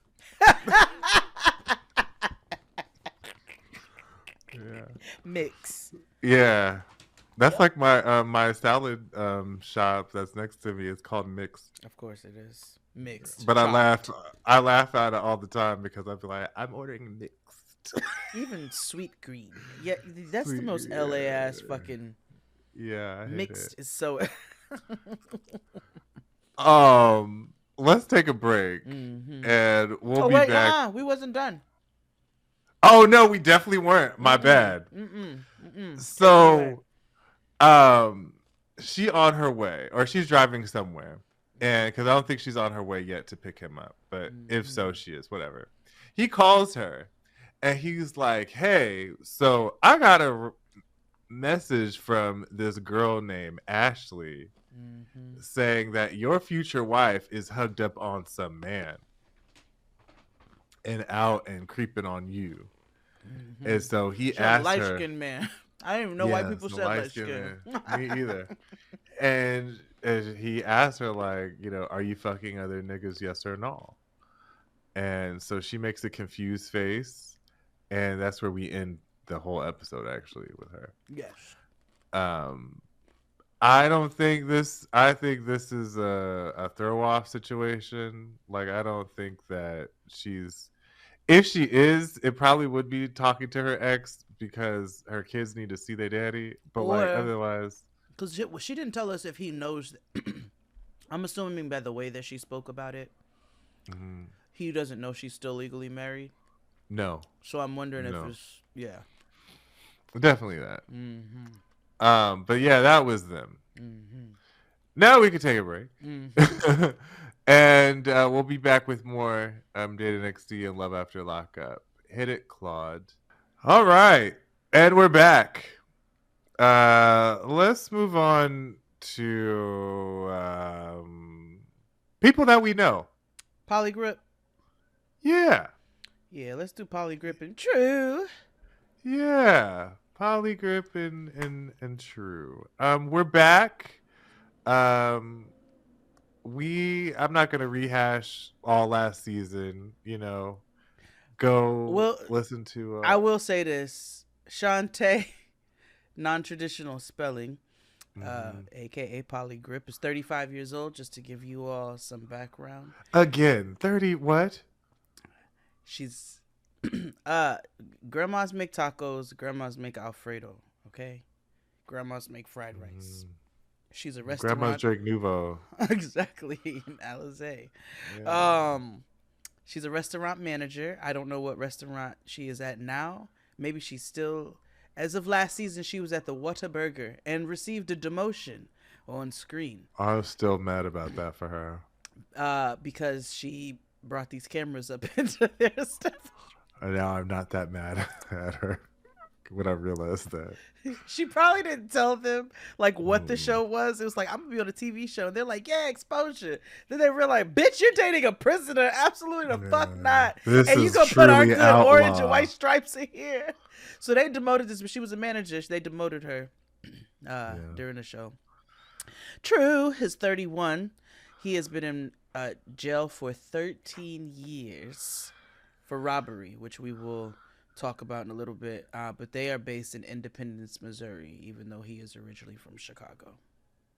Yeah, Mix. yeah. That's Yep. like my salad shop that's next to me. It's called Mixed, Of course it is mixed, but chopped. I laugh at it all the time because I feel like I'm ordering mixed. Even sweet green. Yeah, that's the Sweet, most LA ass yeah, fucking yeah, I hate it. mixed is so. Let's take a break hmm and we'll Oh be wait, back. we wasn't done. Oh no, we definitely weren't. My Mm-mm, bad. mm-mm, mm-mm. Take it away. So, um, she on her way, or she's driving somewhere, and because I don't think she's on her way yet to pick him up, but if so, Mm-hmm. she is. Whatever. He calls her, and he's like, "Hey, so I got a message from this girl named Ashley Mm-hmm. saying that your future wife is hugged up on some man and out and creeping on you." Mm-hmm. And so he She a asked light her, skinned man. I didn't even know white yeah, people the said light light skinned skin. man. Me either. And he asked her, like, are you fucking other niggas, yes or no? And so she makes a confused face. And that's where we end the whole episode, actually, with her. Yes. Um, I don't think this, I think this is a throw off situation. Like, I don't think that she's, if she is, it probably would be talking to her ex because her kids need to see their daddy. But like Or otherwise, because she didn't tell us if he knows. I'm assuming by the way that she spoke about it, mm, he doesn't know she's still legally married. no, So I'm wondering if no, it's yeah. definitely that. Mm-hmm. But yeah, that was them. Mm-hmm. Now we can take a break, Mm-hmm. and we'll be back with more Jade and XD and Love After Lockup. Hit it, Claude. All right, and we're back. Let's move on to people that we know. Polygrip. Yeah, Yeah, let's do polygrip and true. yeah. Polygrip and True. We're back. Um, I'm not gonna rehash all last season. Go Well, listen to. I will say this: Shantae, non-traditional spelling, Mhm. aka Polygrip, is 35 years old. Just to give you all some background, Again, 30. What? she's grandmas make tacos, grandmas make Alfredo. Okay, grandmas make fried rice. Mm, She's a Grandma's restaurant. Drake Nouveau. Exactly, in Alizé. Yeah. Um, she's a restaurant manager. I don't know what restaurant she is at now. Maybe she's still. As of last season, she was at the Whataburger and received a demotion on screen. I was still mad about that for her. Because she brought these cameras up into their stuff. And now I'm not that mad at her when I realized that. She probably didn't tell them like what the Mm. show was. It was like, I'm gonna be on a TV show, and they're like, yeah, exposure. Then they realize, bitch, you're dating a prisoner. Absolutely the fuck Yeah. not. This And you is gonna put our truly good orange and outlaw. white stripes in here. So they demoted this, but she was a manager. They demoted her Yeah. during the show. True, is 31. He has been in jail for 13 years for robbery, which we will talk about in a little bit. But they are based in Independence, Missouri, even though he is originally from Chicago.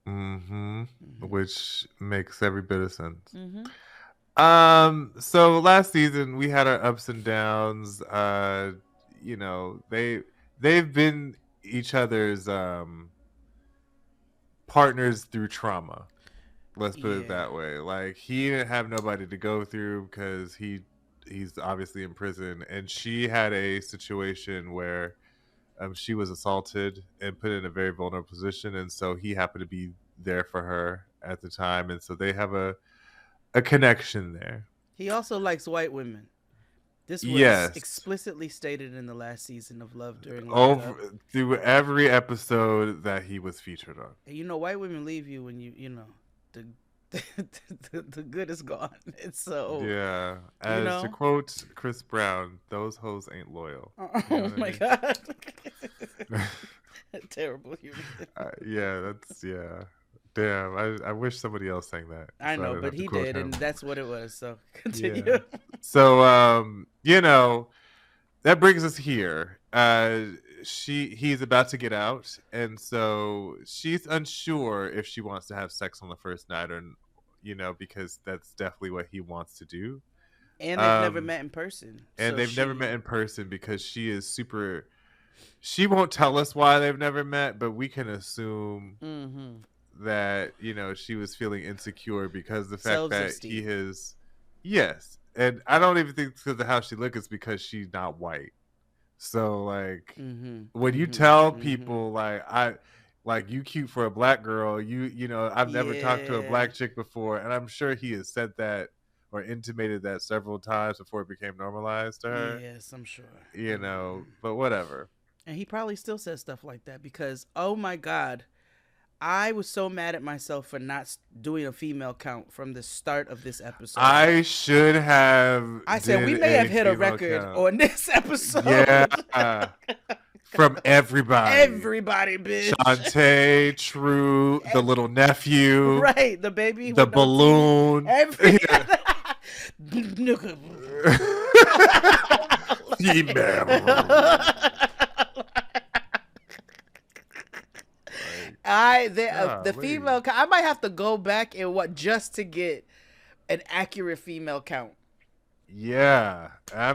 Mm-hmm. Mm-hmm. Which makes every bit of sense. Mm-hmm. So last season we had our ups and downs. They've been each other's partners through trauma. Let's put it Yeah. that way. Like he didn't have nobody to go through because he's obviously in prison, and she had a situation where she was assaulted and put in a very vulnerable position, and so he happened to be there for her at the time, and so they have a connection there. He also likes white women. This was Yes, explicitly stated in the last season of Love During Lockup. over through every episode that he was featured on. And you know, white women leave you when the the good is gone. And so, Yeah, you as to know, quote Chris Brown, "Those hoes ain't loyal." You know oh what I my mean? god. Terrible human. Yeah, that's yeah. Damn, I wish somebody else sang that I so I know, didn't but have to he quote did, him. and that's what it was. So Yeah. continue. So that brings us here. He's about to get out, and so she's unsure if she wants to have sex on the first night or because that's definitely what he wants to do. And they've never Um met in person, and so they've never she. met in person because she won't tell us why they've never met, but we can assume Mm-hmm. that she was feeling insecure because the fact that he Self-esteem. has yes, and I don't even think it's because of how she looks, it's because she's not white. So like Mm-hmm. when you Mm-hmm. tell Mm-hmm. people like you cute for a black girl, I've never talked to a Yeah. black chick before, and I'm sure he has said that or intimated that several times before it became normalized to her. Yes, I'm sure. Mm-hmm. But whatever. And he probably still says stuff like that because, oh my God, I was so mad at myself for not doing a female count from the start of this episode. I should have I said we did may have a hit a female record count. on this Yeah. episode. From everybody. Everybody, bitch. Shantae, True, the little nephew, Right, the baby the with no teeth. balloon. Every nigga. Female. The Golly. female count. I might have to go back and what just to get an accurate female count. Yeah. I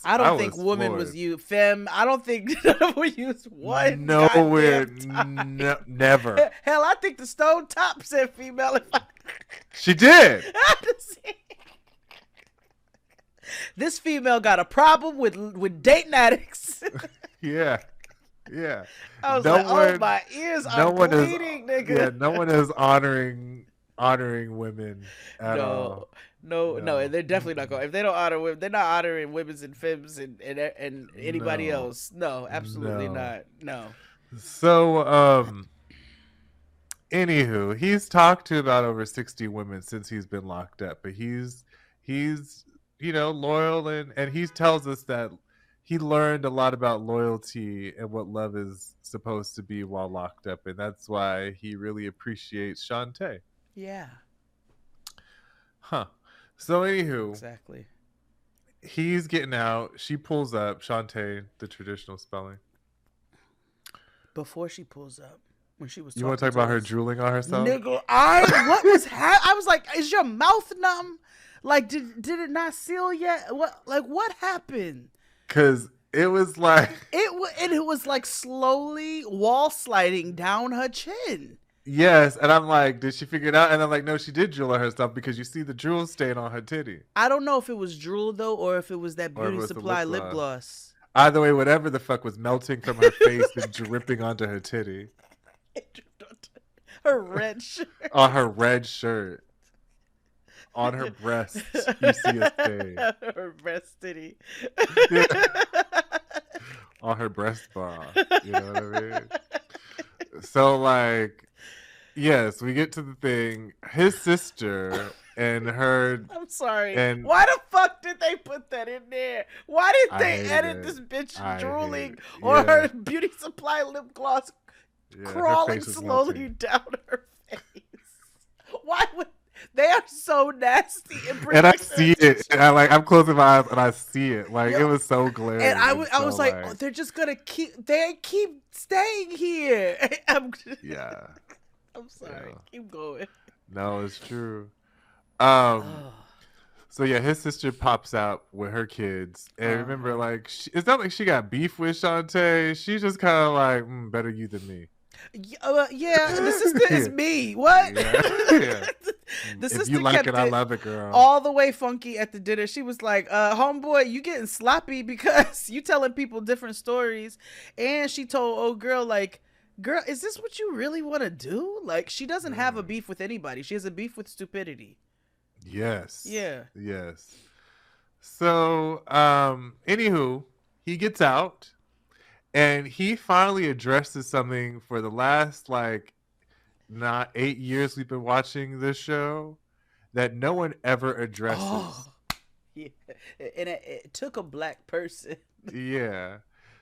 I don't think was woman was floored. used. Femme. I don't think we used one Nowhere, goddamn time. never. Hell, I think the Stone Top said female. If I She did. had to see. This female got a problem with dating addicts. Yeah. Yeah. I was No like, oh, one, my ears no are one is, bleeding, yeah, nigga. no one is honoring women at No, all. no, and No. they're definitely not going. If they don't honor women, they're not honoring women's and femmes and anybody No. else. No, absolutely No. not. No. So, anywho, he's talked to about over 60 women since he's been locked up, but he's loyal, and he tells us that he learned a lot about loyalty and what love is supposed to be while locked up, and that's why he really appreciates Shantae. Yeah, Huh. So anywho, exactly. he's getting out. She pulls up. Shantae, the traditional spelling. Before she pulls up, when she was You want to talking talk to about her us, drooling on herself? nigga, I was like, is your mouth numb? Like, did it not seal yet? What happened? Because it was like And it was like slowly wall sliding down her chin. Yes, and I'm like, did she figure it out? And I'm like, no, she did drool on herself because you see the drool stain on her titty, I don't know if it was drool though, or if it was that or it beauty was the lip supply lip gloss. gloss. Either way, whatever the fuck was melting from her face and dripping onto her titty, Her red shirt. on her red shirt, on her breast, you see a stain. Her breast titty. Yeah, on her breast bra. You know what I mean? So like, yes, we get to the thing. His sister and her I'm sorry. and Why the fuck did they put that in there? Why did I they hated edit it. this bitch I hate drooling it. or Yeah, her beauty supply lip gloss yeah. Her crawling face was slowly melting, down her face? Why would they are so nasty and and I bring their see it. attention. And I'm closing my eyes and I see it. Like Yo, it was so and glaring and I so was like, oh, like, they're just gonna keep staying here. yeah, I'm sorry. yeah. Keep going. No, it's true. Um. Oh, So yeah, his sister pops out with her kids, and remember, uh-huh. like, it's not like she got beef with Shantae. She's just kind of like, better you than me. Yeah, the sister is me. What? Yeah, yeah. The If you sister like kept it, I it love it, girl. all the way funky at the dinner. She was like, homeboy, you getting sloppy because you telling people different stories. And she told old girl, like, girl, is this what you really want to do? Like, she doesn't have a Mm. beef with anybody. She has a beef with stupidity. Yes, Yeah. yes. So, anywho, he gets out, and he finally addresses something for the last like not 8 years we've been watching this show that no one ever addresses. Oh, yeah. And it took a black person. Yeah.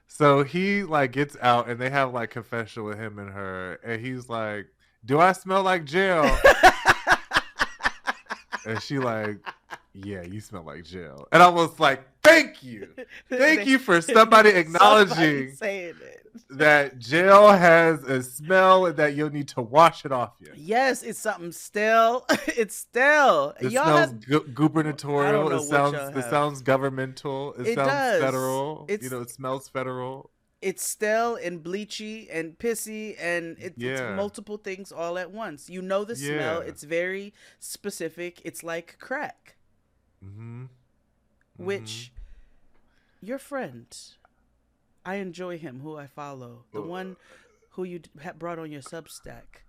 So he like gets out and they have like confession with him and her, and he's like, "Do I smell like jail?" And she like, "Yeah, you smell like jail." And I was like, thank you for somebody Somebody acknowledging saying it. that jail has a smell and that you'll need to wash it off you. Yes, it's something still. It's still. It Y'all smells have. I don't gubernatorial. know what y'all It have. sounds governmental. It It sounds does. federal. You It's know, it smells federal. it's stale and bleachy and pissy and it's Yeah. multiple things all at once. You know the smell. Yeah. It's very specific. It's like crack, Mhm. Mhm. which your friend, I enjoy him, who I follow, the one who you brought on your Substack.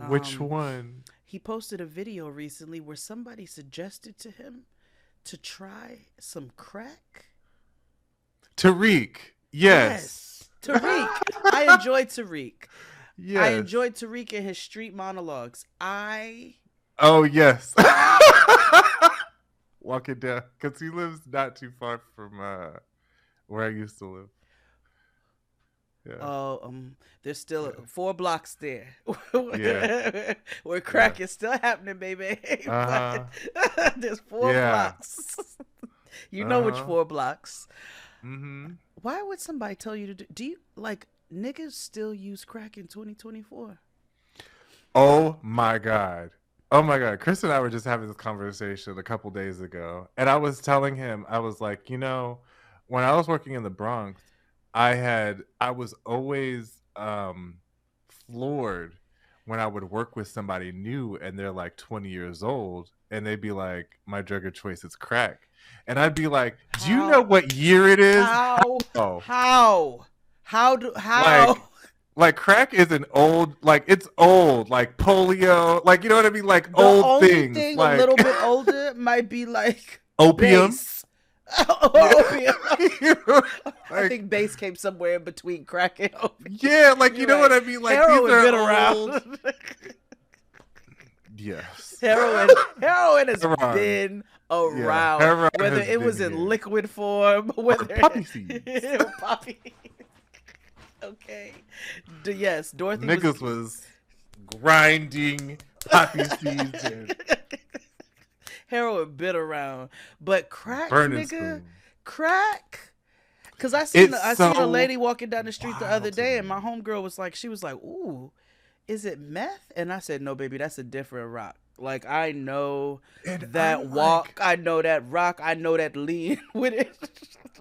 Which Um, one? he posted a video recently where somebody suggested to him to try some crack. Tariq. Yes. Yes, Tariq. I enjoyed Tariq. I Yes. enjoyed Tariq and his street monologues. Oh, yes. Walking down. Because he lives not too far from where I used to live. Yeah. There's still Yeah. 4 blocks there Yeah. where crack Yeah. is still happening, baby. Uh-huh. But there's 4 Yeah. blocks. You know which Uh-huh. 4 blocks. Mm-hmm. Why would somebody tell you to do you like niggas still use crack in 2024? Oh, my God. Oh, my God. Chris and I were just having this conversation a couple days ago. And I was telling him, I was like, when I was working in the Bronx, I was always floored when I would work with somebody new and they're like 20 years old and they'd be like, my drug of choice is crack. And I'd be like, do you know How what year it is? how Oh, how like crack is an old, like it's old, like polio, like you know what I mean, like the old only things, thing a like little bit older might be like opium. bass. Yeah. Opium. I Like, think bass came somewhere in between crack and opium. yeah, like you You're know what right. I mean, like Heroin these are been old. around. Yes. Heroin has Heroin. been Yeah, around. heroin Whether has it was been in here. liquid form, whether poppy seeds. poppy. Okay. Yes, Dorothy Niggas was grinding poppy seeds and heroin been around, but crack, burning nigga, spoon. crack. Cause I seen It's I seen a so lady walking down the street the other wild to day, and my me. homegirl was like, "Ooh, is it meth?" And I said, "No, baby, that's a different rock. Like I know And that I'm walk, like, I know that rock, I know that lean with it."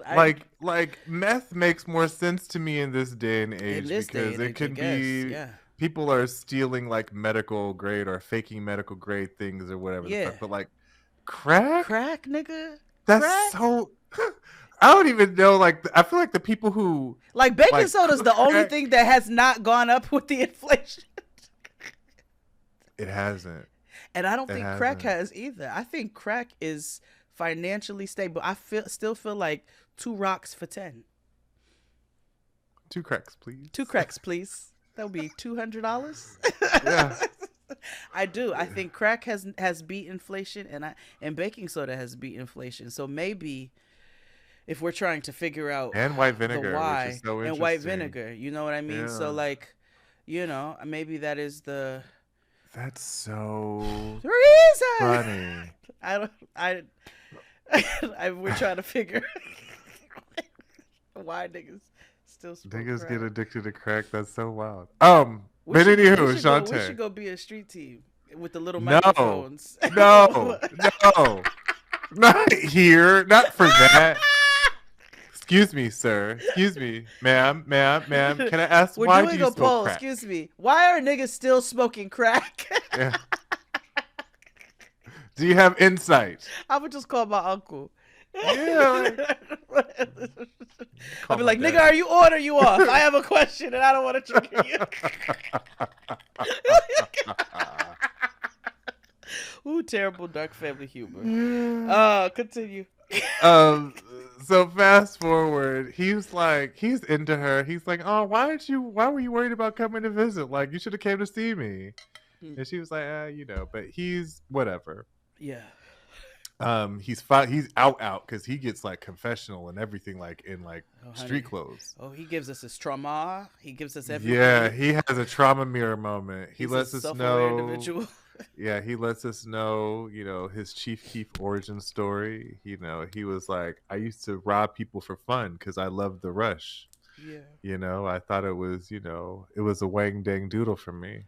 I like meth makes more sense to me in this day and in age this day because and it age, I can guess, be yeah. people are stealing like medical grade or faking medical grade things or whatever the Yeah. fuck. But like crack, Crack, nigga. that's Crack. so. I don't even know. Like I feel like the people who Like baking like soda is cook the only crack, thing that has not gone up with the inflation. it hasn't. And I don't It think crack hasn't. has either. I think crack is financially stable. I still feel like two rocks for 10. Two cracks, please. Two cracks, please. That would be $200. Yeah. I do. I think crack has beat inflation, and baking soda has beat inflation. So maybe if we're trying to figure out And white the vinegar, which is why, so and white interesting. vinegar, you know what I mean? So Yeah. like, maybe that is the That's so reason. funny. I don't. We're trying to figure why niggas still smoke Niggas get crack. addicted to crack. That's so wild. We But should anywho, we should go we Shantae. should go be a street team with the little No, microphones. no, no. Not here. Not for that. Excuse me, sir. Excuse me, ma'am. Can I ask We're why do doing you a smoke poll. crack? Excuse me. Why are niggas still smoking crack? Yeah. Do you have insight? I would just call my uncle. Yeah. I'll Call be my like, nigga, dad. are you on or you off? I have a question and I don't want to trigger you. Ooh, terrible dark family humor. Continue. um so fast forward, he's into her. He's like, oh, why were you worried about coming to visit? Like, you should have came to see me. And she was like, but he's whatever. Yeah. He's out because he gets like confessional and everything, like in like Oh, street honey. clothes. Oh, he gives us his trauma. He gives us Yeah, everything. he has a trauma mirror moment. He He's a lets us self-aware know. individual. Yeah, he lets us know, his Chief Keef origin story. He was like, I used to rob people for fun because I loved the rush. Yeah. I thought it was, it was a wang dang doodle for me.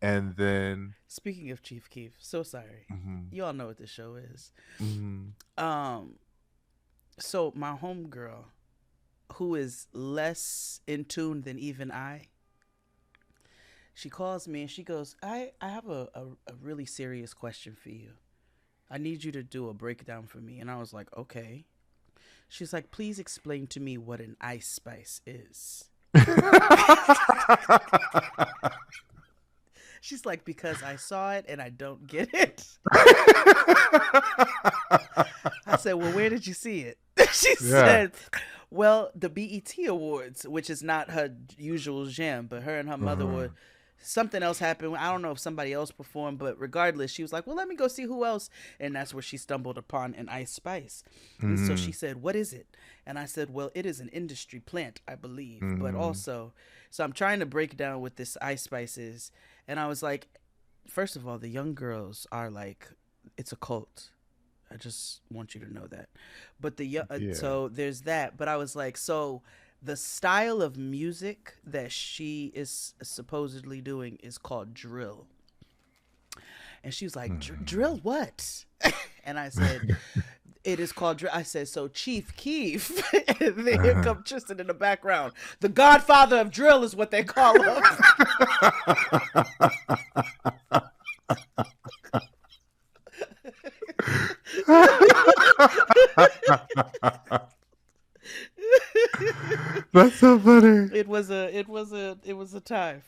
And then, Speaking of Chief Keef, so sorry. mhm, You all know what this show is. mhm, Um, so my homegirl, who is less in tune than even I, she calls me and she goes, I have a really serious question for you. I need you to do a breakdown for me. And I was like, okay. She's like, please explain to me what an ice spice is. She's like, because I saw it and I don't get it. I said, well, where did you see it? She Yeah. said, well, the BET Awards, which is not her usual jam, but her and her mother were. Mhm, Something else happened. I don't know if somebody else performed, but regardless, she was like, well, let me go see who else. And that's where she stumbled upon an Ice Spice. And so she mhm, said, what is it? And I said, well, it is an industry plant, I believe. But mhm. also, so I'm trying to break down what this Ice Spice is. And I was like, first of all, the young girls are like, it's a cult. I just want you to know that. But Yeah. so there's that. But I was like, so the style of music that she is supposedly doing is called drill. And she was like, drill Mhm. what? And I said, it is called drill. I said, so Chief Keef. And then here Uh-huh. come Tristan in the background. The godfather of drill is what they call him. That's so funny. It was a time.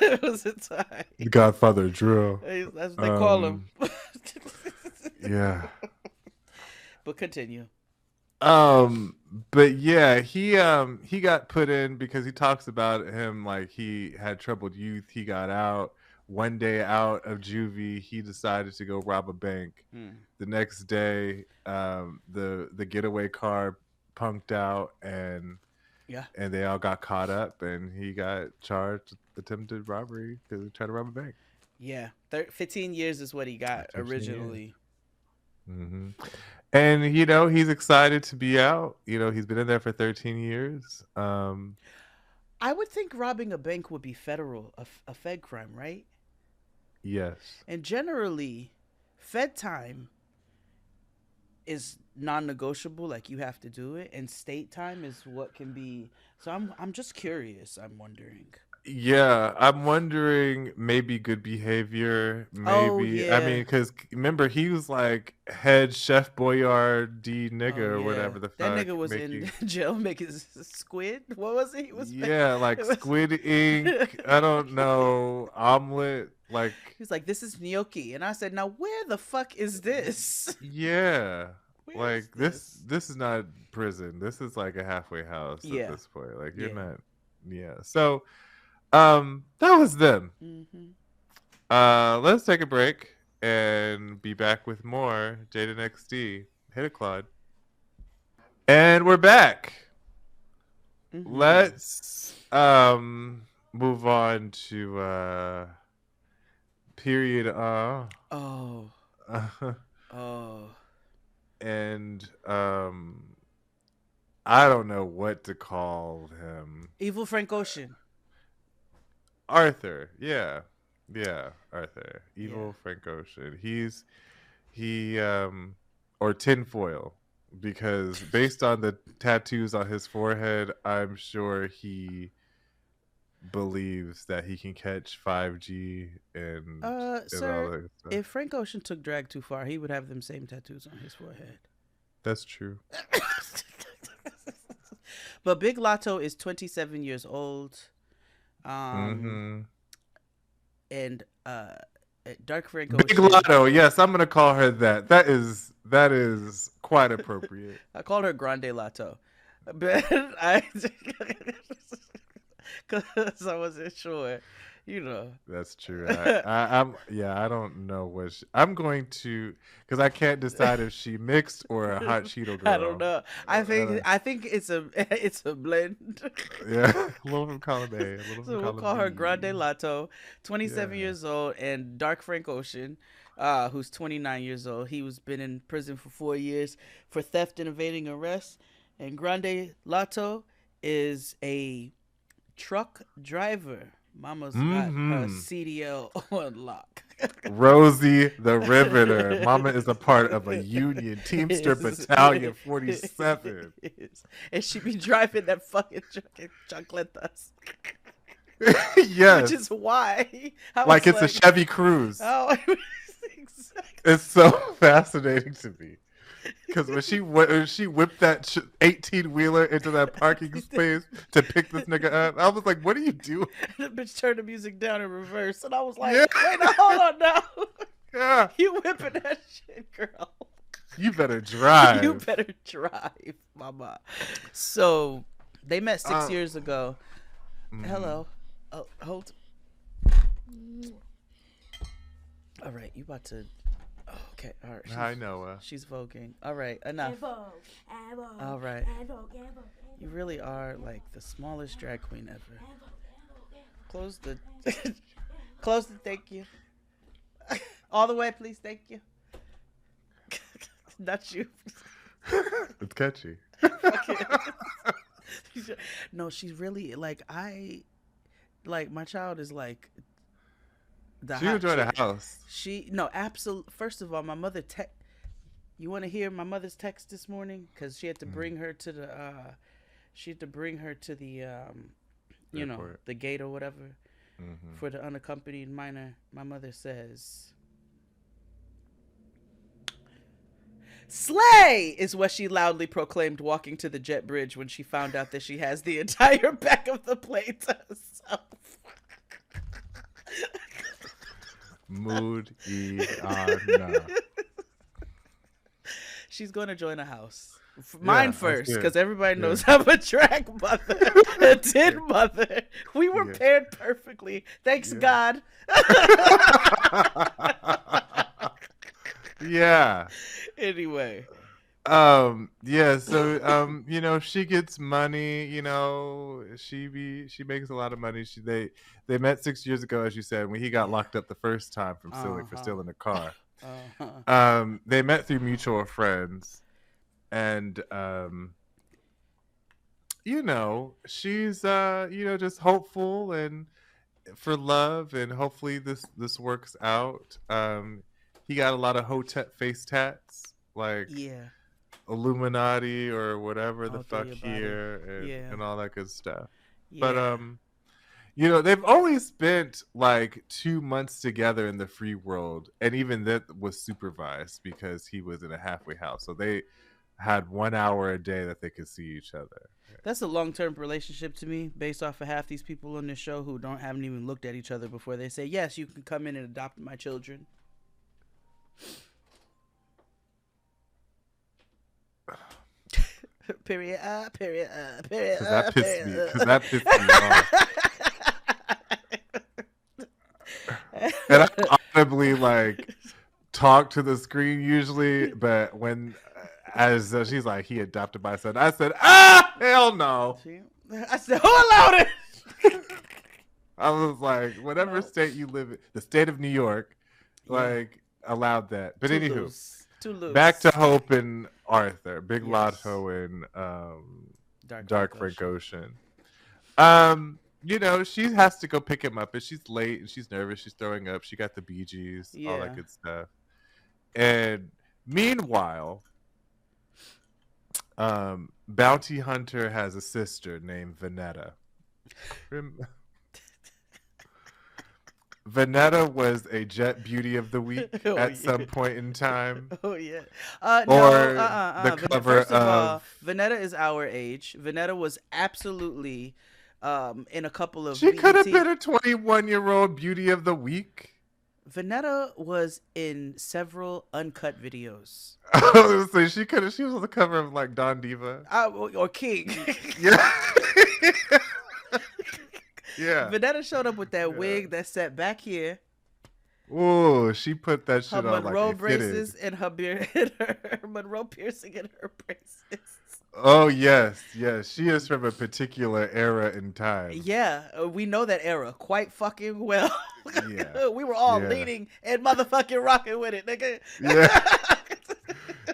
It was a time. Godfather drill. That's what they call him. Um, yeah. But continue. Um, but yeah, he got put in because he talks about him like he had troubled youth. He got out one day out of juvie. He decided to go rob a bank. Hmm. The next day, the getaway car punked out Yeah. and they all got caught up and he got charged with attempted robbery because he tried to rob a bank. Yeah. 15 years is what he got 13 years. originally. Hmm. And he's excited to be out. He's been in there for 13 years. I would think robbing a bank would be federal, a Fed crime, right? Yes. And generally, Fed time is non-negotiable. Like you have to do it, and state time is what can be. So I'm just curious. I'm wondering. Yeah, I'm wondering maybe good behavior, Oh maybe. I yeah. mean, because remember he was like head chef boyardee nigga Oh or yeah. whatever the That fuck nigga was in making. jail making squid. What was it? He was Yeah, it like was Squid Ink. I don't know, omelet. Like, He was like, "This is gnocchi," and I said, "Now where the fuck is this? yeah, Where is like this. this?" This is not prison. This is like a halfway house at Yeah, this point. Like you're yeah. not. Yeah. So, that was them. Hmm. Let's take a break and be back with more Jade and XD. Hit it, Claude. And we're back. Hmm. Let's move on to period Oh, oh. and I don't know what to call him. Evil Frank Ocean. Arthur. Yeah. Yeah, Arthur. Yeah. Evil Frank Ocean. He or tinfoil, because based on the tattoos on his forehead, I'm sure he believes that he can catch 5G and all Sir, that stuff. if Frank Ocean took drag too far, he would have them same tattoos on his forehead. That's true. But Big Lotto is 27 years old. Um, Mm-hmm. and Dark Frank Big Ocean. Lotto. Yes, I'm gonna call her that. That is quite appropriate. I called her Grande Lotto, but I because I wasn't sure, you know. That's true. I'm yeah. I don't know what I'm going to, because I can't decide if she mixed or a hot Cheeto I don't girl. know. I think it's a it's a blend. Yeah, a little from column A, a little from So we'll column call her B. Grande Lato, 27 Yeah. years old, and Dark Frank Ocean, who's 29 years old. He was been in prison for 4 years for theft and evading arrest. And Grande Lato is a truck driver. Mama's got her Mm-hmm. CDL on lock. Rosie the Riveter. Mama is a part of a union, Teamster Is- Battalion 47. is. And she be driving that fucking truck chocolatas. Which Yes. is why I Like was it's a like, Chevy Cruise. oh, exactly. It's so fascinating to me. Because when she whipped that 18-wheeler into that parking space to pick this nigga up, I was like, "What are you doing?" The bitch turned the music down in reverse, and I was like, Yeah, wait, now hold on now. yeah. You whipping that shit, girl. You better You drive. better drive, mama. So they met six Uh, years ago. mhm. Hello. Oh, hold. All right, you about to. Oh, okay, all right. Hi, Noah. She's voguing. All right, enough. All right. You really are like the smallest drag queen ever. Close the. Close the. Thank you. All the way, please. Thank you. Not you. It's catchy. No, she's really like I. Like my child is like the She hot enjoyed the chick. house. She no absolute. First of all, my mother You want to hear my mother's text this morning? Because she had to Mm, bring her to the. She had to bring her to the. airport. The gate or whatever Mm-hmm. for the unaccompanied minor. My mother says, "Slay!" is what she loudly proclaimed walking to the jet bridge when she found out that she has the entire back of the plane to herself. Mood Iana. She's going to join a house. Mine Yeah, I first, see it. because everybody Yeah. knows I'm a drag mother, a tin mother. We were Yeah. paired perfectly. Thanks, Yeah. God. Yeah. Anyway. Yeah, so she gets money, she makes a lot of money. They met 6 years ago, as you said, when he got Yeah. locked up the first time from stealing for Uh-huh. stealing a car. Uh-huh. They met through mutual friends, and she's just hopeful and for love, and hopefully this works out. He got a lot of hotep face tats, like Yeah. Illuminati or whatever the All through fuck your body. here, and Yeah. and all that good stuff. But Yeah. You know, they've only spent like 2 months together in the free world, and even that was supervised because he was in a halfway house. So they had 1 hour a day that they could see each other. That's a long term relationship to me, based off of half these people on this show who don't haven't even looked at each other before they say, "Yes, you can come in and adopt my children." Period. Period. Period. Because that pissed me. Period. Because that pissed me off. And I audibly like talk to the screen usually, but when as she's like, he adopted my son, I said, ah, hell no. I said, "Who allowed it?" I was like, whatever No. state you live in, the state of New York, Yeah. like allowed that. But Too anywho, loose. Too loose. back to Hope and Arthur, Big Yes. Lotto and Dark Frank Ocean. Ocean. You know, she has to go pick him up, and she's late, and she's nervous. She's throwing up. She got the Bee Gees, all Yeah. that good stuff. And meanwhile, Bounty Hunter has a sister named Vanetta. Vanetta was a Jet Beauty of the Week Oh, at yeah. some point in time. Oh yeah. Or No. the cover First of all, of. Vanetta is our age. Vanetta was absolutely in a couple of She could have BET. been a 21-year-old Beauty of the Week. Vanetta was in several uncut videos. I was gonna say she was on the cover of like Don Diva. Or King. Yeah. Yeah. Vanetta showed up with that wig that sat back here, Oh, she put that her shit on Monroe like it braces, fitted. and her beard, and her Monroe piercing in her braces. Oh yes, yes. She is from a particular era in time. Yeah, we know that era quite fucking well. Yeah. We were all Yeah. leaning and motherfucking rocking with it, nigga. Yeah.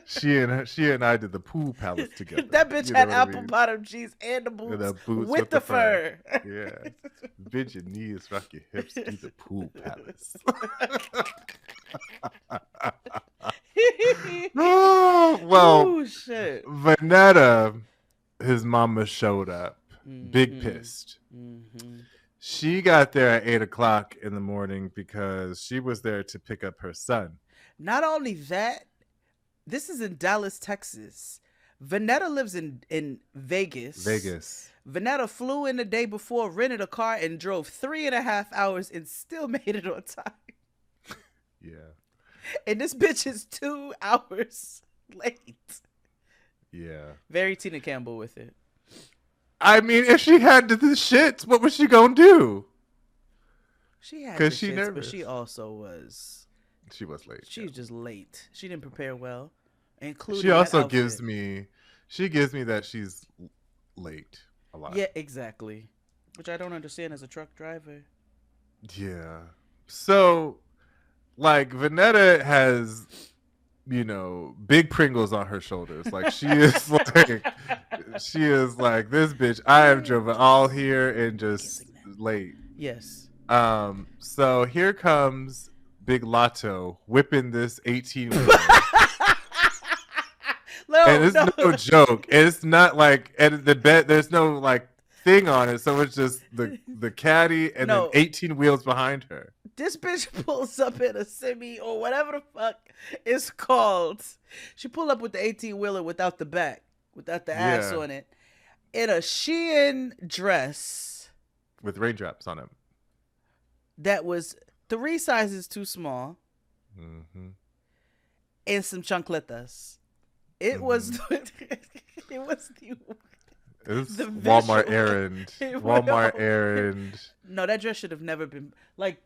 She and I did the pool palace together. That bitch You know had what I apple mean? bottom jeans and the boots, And the boots with the fur. Yeah. Bend your knees, rock your hips, do the pool palace. Oh, well, Ooh, shit. Vanetta, his mama showed up, big Mhm. pissed. Mhm. She got there at 8 o'clock in the morning because she was there to pick up her son. Not only that, this is in Dallas, Texas. Vanetta lives in Vegas. Vegas. Vanetta flew in the day before, rented a car, and drove 3.5 hours and still made it on time. Yeah. And this bitch is 2 hours late. Yeah. Very Tina Campbell with it. I mean, if she had the shits, what was she gonna do? She had 'Cause the she shits, nervous. but she also was. She was late. She was just late. She didn't prepare well, including. She also that gives outfit. me. She gives me that she's late a lot. Yeah, exactly. Which I don't understand as a truck driver. Yeah. So, like, Vanetta has, you know, big Pringles on her shoulders. Like, she is like, this bitch, I have driven all here and just late. Yes. So here comes Big Lotto whipping this 18 wheeler. No, And it's no joke. It's not like, and the bet, there's no like thing on it. So it's just the caddy and No. then 18 wheels behind her. This bitch pulls up in a semi or whatever the fuck it's called. She pulled up with the 18-wheeler without the back, without the ass Yeah. on it, in a Shein dress With raindrops on him. that was 3 sizes too small Mm-hmm. and some chancletas. It was it was the It's The Walmart visual. errand. It Walmart will. errand. No, that dress should have never been like.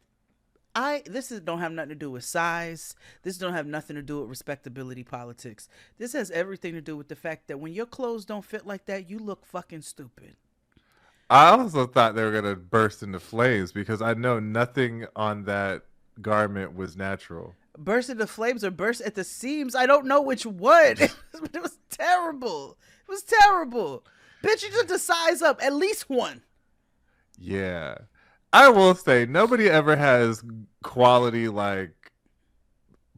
Don't have nothing to do with size. This don't have nothing to do with respectability politics. This has everything to do with the fact that when your clothes don't fit like that, you look fucking stupid. I also thought they were gonna burst into flames because I know nothing on that garment was natural. Burst into flames or burst at the seams. I don't know which one. It was terrible. It was terrible. Bitch, you just to size up at least one. Yeah. I will say nobody ever has quality like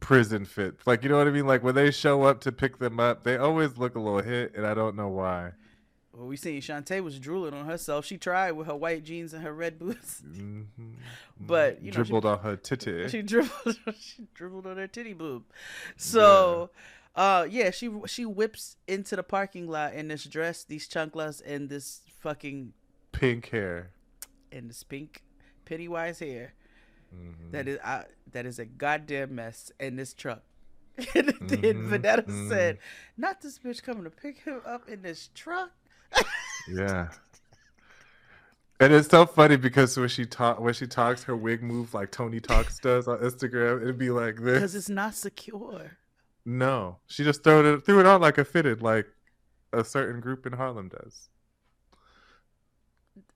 prison fits. Like, you know what I mean? Like when they show up to pick them up, they always look a little hit and I don't know why. Well, we seen Shantae was drooling on herself. She tried with her white jeans and her red boots, but you know Dribbled on her titty. she dribbled she dribbled on her titty boob. Yeah. So, yeah, she whips into the parking lot in this dress, these chanclas, and this fucking Pink hair. and this pink Pennywise hair. Mm-hmm. That is a goddamn mess in this truck. And then Mm-hmm. Vanetta Mm-hmm. said, "Not this bitch coming to pick him up in this truck." Yeah. And it's so funny because when she talks, her wig move like Tony Talks does on Instagram. It'd be like Because this. it's not secure. No, she just threw it on like a fitted, like a certain group in Harlem does.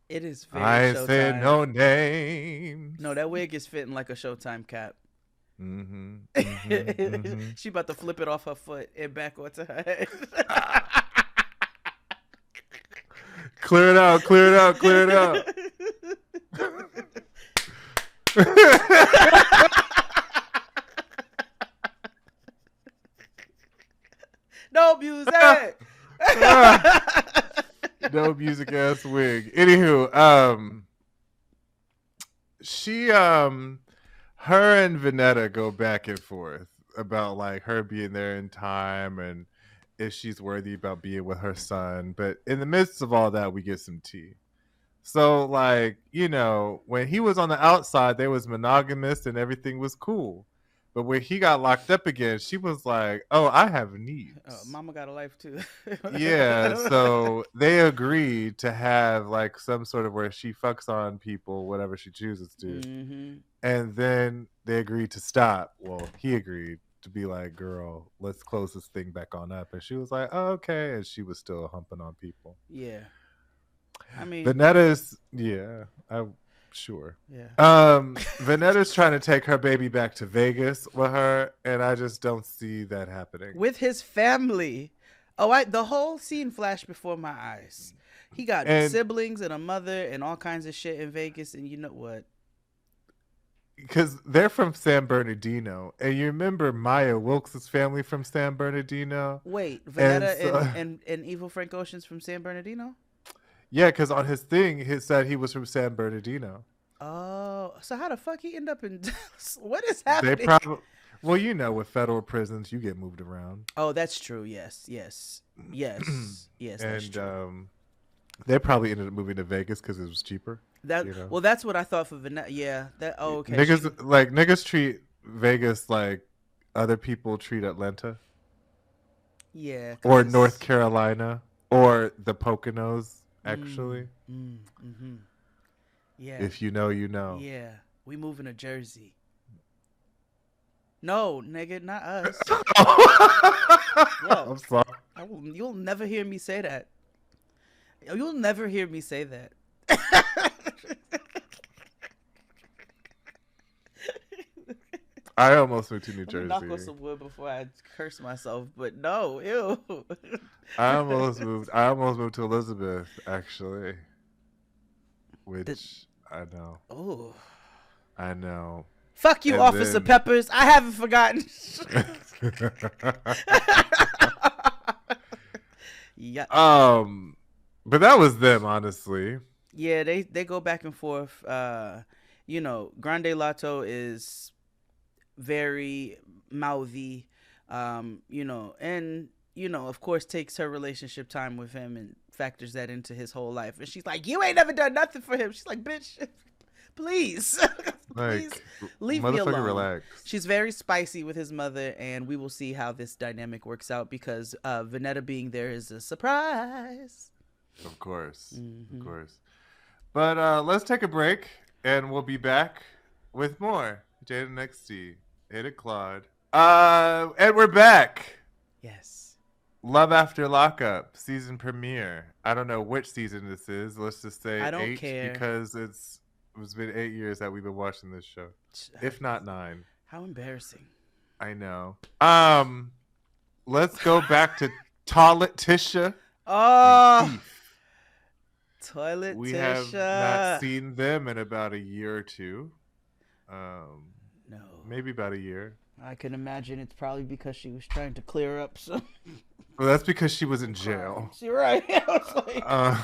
It is very I said Showtime. no names. No, that wig is fitting like a Showtime cap. Mm-hmm. Mm-hmm. Mm-hmm. She about to flip it off her foot and back onto her head. Clear it out. Clear it out. Clear it out. No music. No music ass wig. Anywho, she her and Vanetta go back and forth about like her being there in time and if she's worthy about being with her son. But in the midst of all that, we get some tea. So like, when he was on the outside, they was monogamous and everything was cool. But when he got locked up again, she was like, "Oh, I have needs." Mama got a life too. Yeah, so they agreed to have like some sort of where she fucks on people, whatever she chooses to. Mm-hmm. And then they agreed to stop. Well, he agreed to be like, "Girl, let's close this thing back on up." And she was like, "Oh, okay." And she was still humping on people. Yeah. I mean, Vanetta's, yeah, I'm sure. yeah. Vanetta's trying to take her baby back to Vegas with her, and I just don't see that happening. With his family. Oh, the whole scene flashed before my eyes. He got And siblings and a mother and all kinds of shit in Vegas, and you know what? because they're from San Bernardino, and you remember Maya Wilkes' family from San Bernardino, Wait, and Vanetta so, and Evil Frank Ocean's from San Bernardino? yeah, because on his thing he said he was from San Bernardino. Oh, so how the fuck he end up in Dallas? What is They happening? probably, well, with federal prisons, you get moved around, Oh, that's true. Yes, yes, yes, yes. That's and true. they probably ended up moving to Vegas because it was cheaper. That You know, well, that's what I thought for Vanetta. Yeah. That. Oh, okay. niggas treat Vegas like other people treat Atlanta Yeah, because or it's. North Carolina or the Poconos. Mm, Actually, mm-hmm. Yeah. if you know, you know. Yeah. We moving to Jersey. No, nigga, not us. I'm Yo, sorry. you'll never hear me say that. You'll never hear me say that. I almost moved to New Let me knock on Jersey. some wood before I curse myself, but no, ew. I almost moved to Elizabeth, actually. The- Which I know. oh. I know. Fuck you, And Officer then Peppers. I haven't forgotten. Yeah. but that was them, honestly. Yeah, they go back and forth. Grande Lato is very mouthy, and of course takes her relationship time with him and factors that into his whole life. And she's like, "You ain't never done nothing for him." She's like, "Bitch, please, please Like, leave me motherfucker, alone." relax. She's very spicy with his mother, and we will see how this dynamic works out because Vanetta being there is a surprise. Of course. Of Mm-hmm. course. But let's take a break, and we'll be back with more Jade and XD. Hit it, Claude. And we're back. Yes. Love After Lockup season premiere. I don't know which season this is. Let's just say I don't 8 care. because it's been 8 years that we've been watching this show, if not 9. How embarrassing. I know. Let's go back to Toilet Tisha and Oh, Keith. Toilet We have not Tisha. seen them in about a year or two. No. Maybe about a year. I can imagine it's probably because she was trying to clear up some Well, that's because she was in jail. crimes. You're right. I was like, Uh,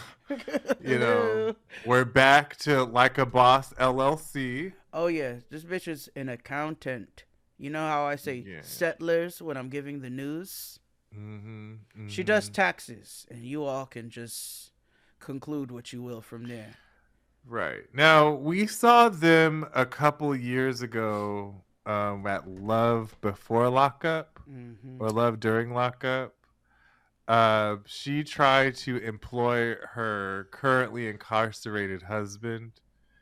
you know, hello. we're back to Like a Boss LLC. Oh yeah, this bitch is an accountant. You know how I say Yeah. settlers when I'm giving the news? Mm-hmm. She does Mm-hmm. taxes, and you all can just conclude what you will from there. Right. Now, we saw them a couple years ago at Love Before Lockup Mm-hmm. or Love During Lockup. She tried to employ her currently incarcerated husband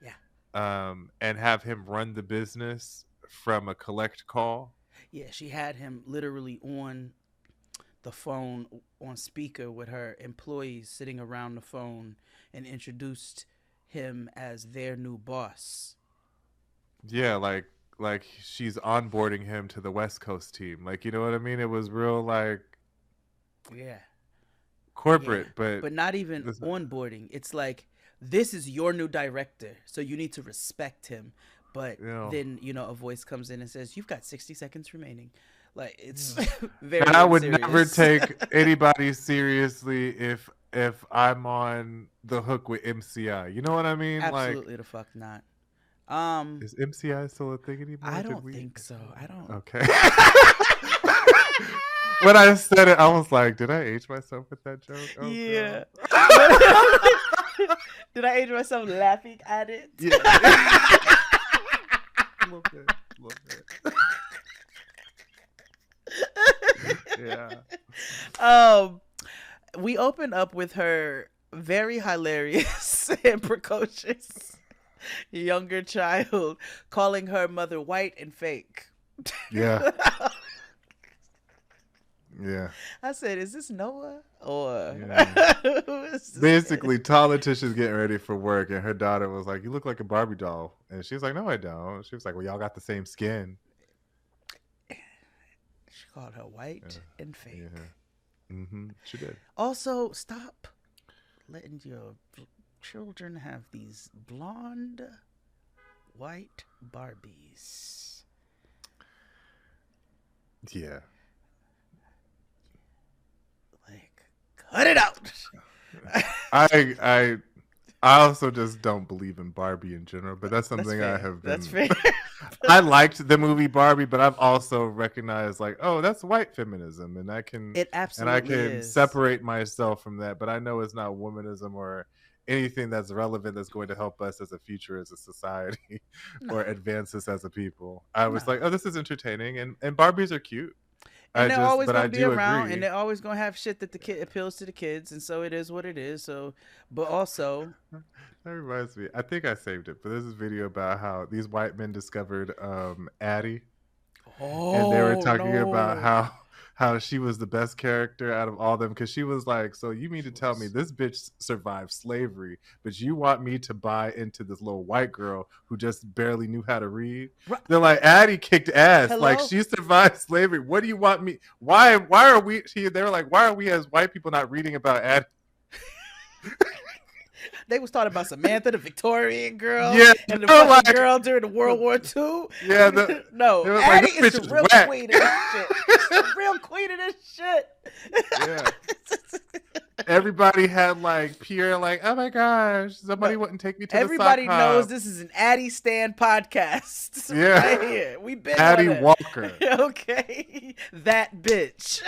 Yeah. and have him run the business from a collect call. Yeah, she had him literally on the phone on speaker with her employees sitting around the phone and introduced him as their new boss. Yeah, like she's onboarding him to the West Coast team. Like, you know what I mean? It was real like Yeah. Yeah. corporate, but But not even this, onboarding. It's like, this is your new director, so you need to respect him. But you know, then, a voice comes in and says, "You've got 60 seconds remaining." Like, it's yeah. very I would never unserious. take anybody seriously if I'm on the hook with MCI. You know what I mean? Like, Absolutely the fuck not. Um, is MCI still a thing anymore? I Did don't we? think so. I don't. Okay. When I said it, I was like, did I age myself with that joke? Oh Yeah. god. Did I age myself laughing at it? Yeah. A little bit. A little bit. Yeah. um, we open up with her very hilarious and precocious younger child calling her mother white and fake. Yeah. Yeah. I said, "Is this Noah or Yeah. who is this kid?" Basically, Politician's getting ready for work, and her daughter was like, "You look like a Barbie doll," and she's like, "No, I don't." She was like, "Well, y'all got the same skin." She called her white Yeah. and fake. Yeah. Mm-hmm. She did. Also, stop letting your children have these blonde, white Barbies. Yeah. Like, cut it out. I I also just don't believe in Barbie in general, but that's That's something I fair. have That's been. fair. I liked the movie Barbie, but I've also recognized like, oh, that's white feminism, and It I absolutely can is. separate myself from that. But I know it's not womanism or anything that's relevant that's going to help us as a future as a society No, or advance us as a people. I was no. like, oh, this is entertaining, and Barbies are cute. And they're always But I gonna be do around, and agree. they're always gonna have shit that the kid appeals to the kids, and so it is what it is. So, but also, That reminds me. I think I saved it, but there's this video about how these white men discovered Addie, and they were oh talking about no, how she was the best character out of all of them because she was like, so you mean to she tell me was. this bitch survived slavery, but you want me to buy into this little white girl who just barely knew how to read? They're like, Addie kicked ass, like Hello, she survived slavery. What do you want me? Why are we? They were like, why are we as white people not reading about Addie? they was talking about Samantha, the Victorian girl, Yeah, and the they're fucking like, girl during the World War II. yeah, No, they were like, Addie this is bitch the is real whack. queen of this shit. She's the real queen of this shit. Yeah. Everybody had like Pierre, like, oh my gosh, No, somebody wouldn't take me to the sock everybody knows hop. this is an Addie Stan podcast right Yeah. here. We been on Addie it. Walker. Okay, that bitch.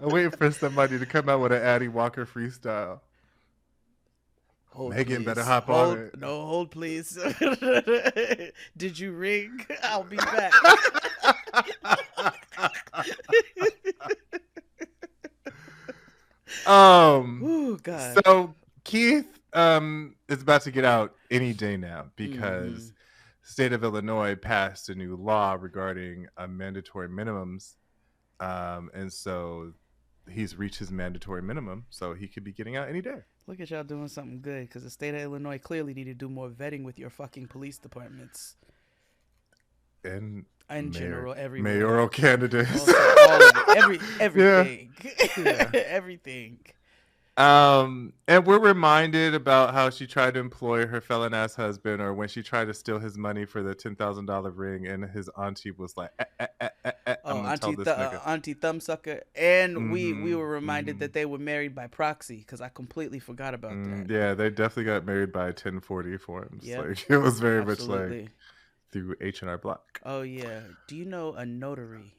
I'm waiting for somebody to come out with an Addie Walker freestyle. Hold Megan better please. hop on Hold it. no, hold please. Did you ring? I'll be back. um Oh God. so Keith is about to get out any day now Mm-hmm. because state of Illinois passed a new law regarding mandatory minimums. And so he's reached his mandatory minimum, so he could be getting out any day. Look at y'all doing something good, because the state of Illinois clearly need to do more vetting with your fucking police departments. And In general, everywhere. mayoral candidates. Also, all of it. Yeah. Everything. Yeah. Everything. And we're reminded about how she tried to employ her felon ass husband, or when she tried to steal his money for the $10,000 ring, and his auntie was like, Oh, "I'm gonna tell this nigga." Auntie Thumbsucker, and we Mm-hmm. were reminded Mm-hmm. that they were married by proxy because I completely forgot about that. Yeah, they definitely got married by 1040 forms. Yep, Like it was very much like absolutely. through H&R Block. Oh yeah. Do you know a notary?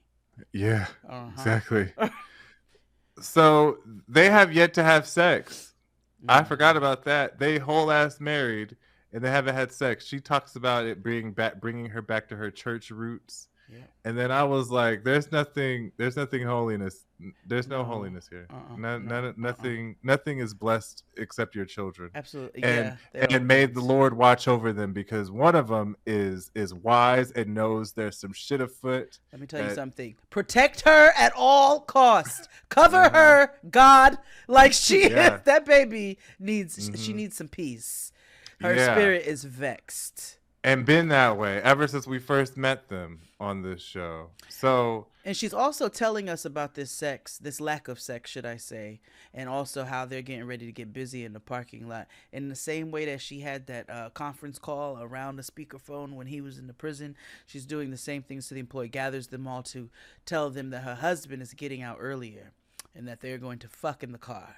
Yeah, Uh exactly. huh. So they have yet to have sex. I forgot Mm, about that. They whole ass married and they haven't had sex. She talks about it bringing her back to her church roots. yep. And then I was like, there's nothing holiness. There's no No. holiness here. No. Nothing is blessed except your children. Absolutely. And Yeah, they're all and may the kids. Lord watch over them, because one of them is wise and knows there's some shit afoot Let me tell you that. something. Protect her at all cost. Cover Uh-huh. her, God. Like she Yeah. that baby needs she Mhm. needs some peace. Her Yeah. spirit is vexed. And been that way ever since we first met them on this show. So, And she's also telling us about this sex, this lack of sex, should I say, and also how they're getting ready to get busy in the parking lot. In the same way that she had that conference call around the speakerphone when he was in the prison, she's doing the same things to the employee, gathers them all to tell them that her husband is getting out earlier and that they're going to fuck in the car.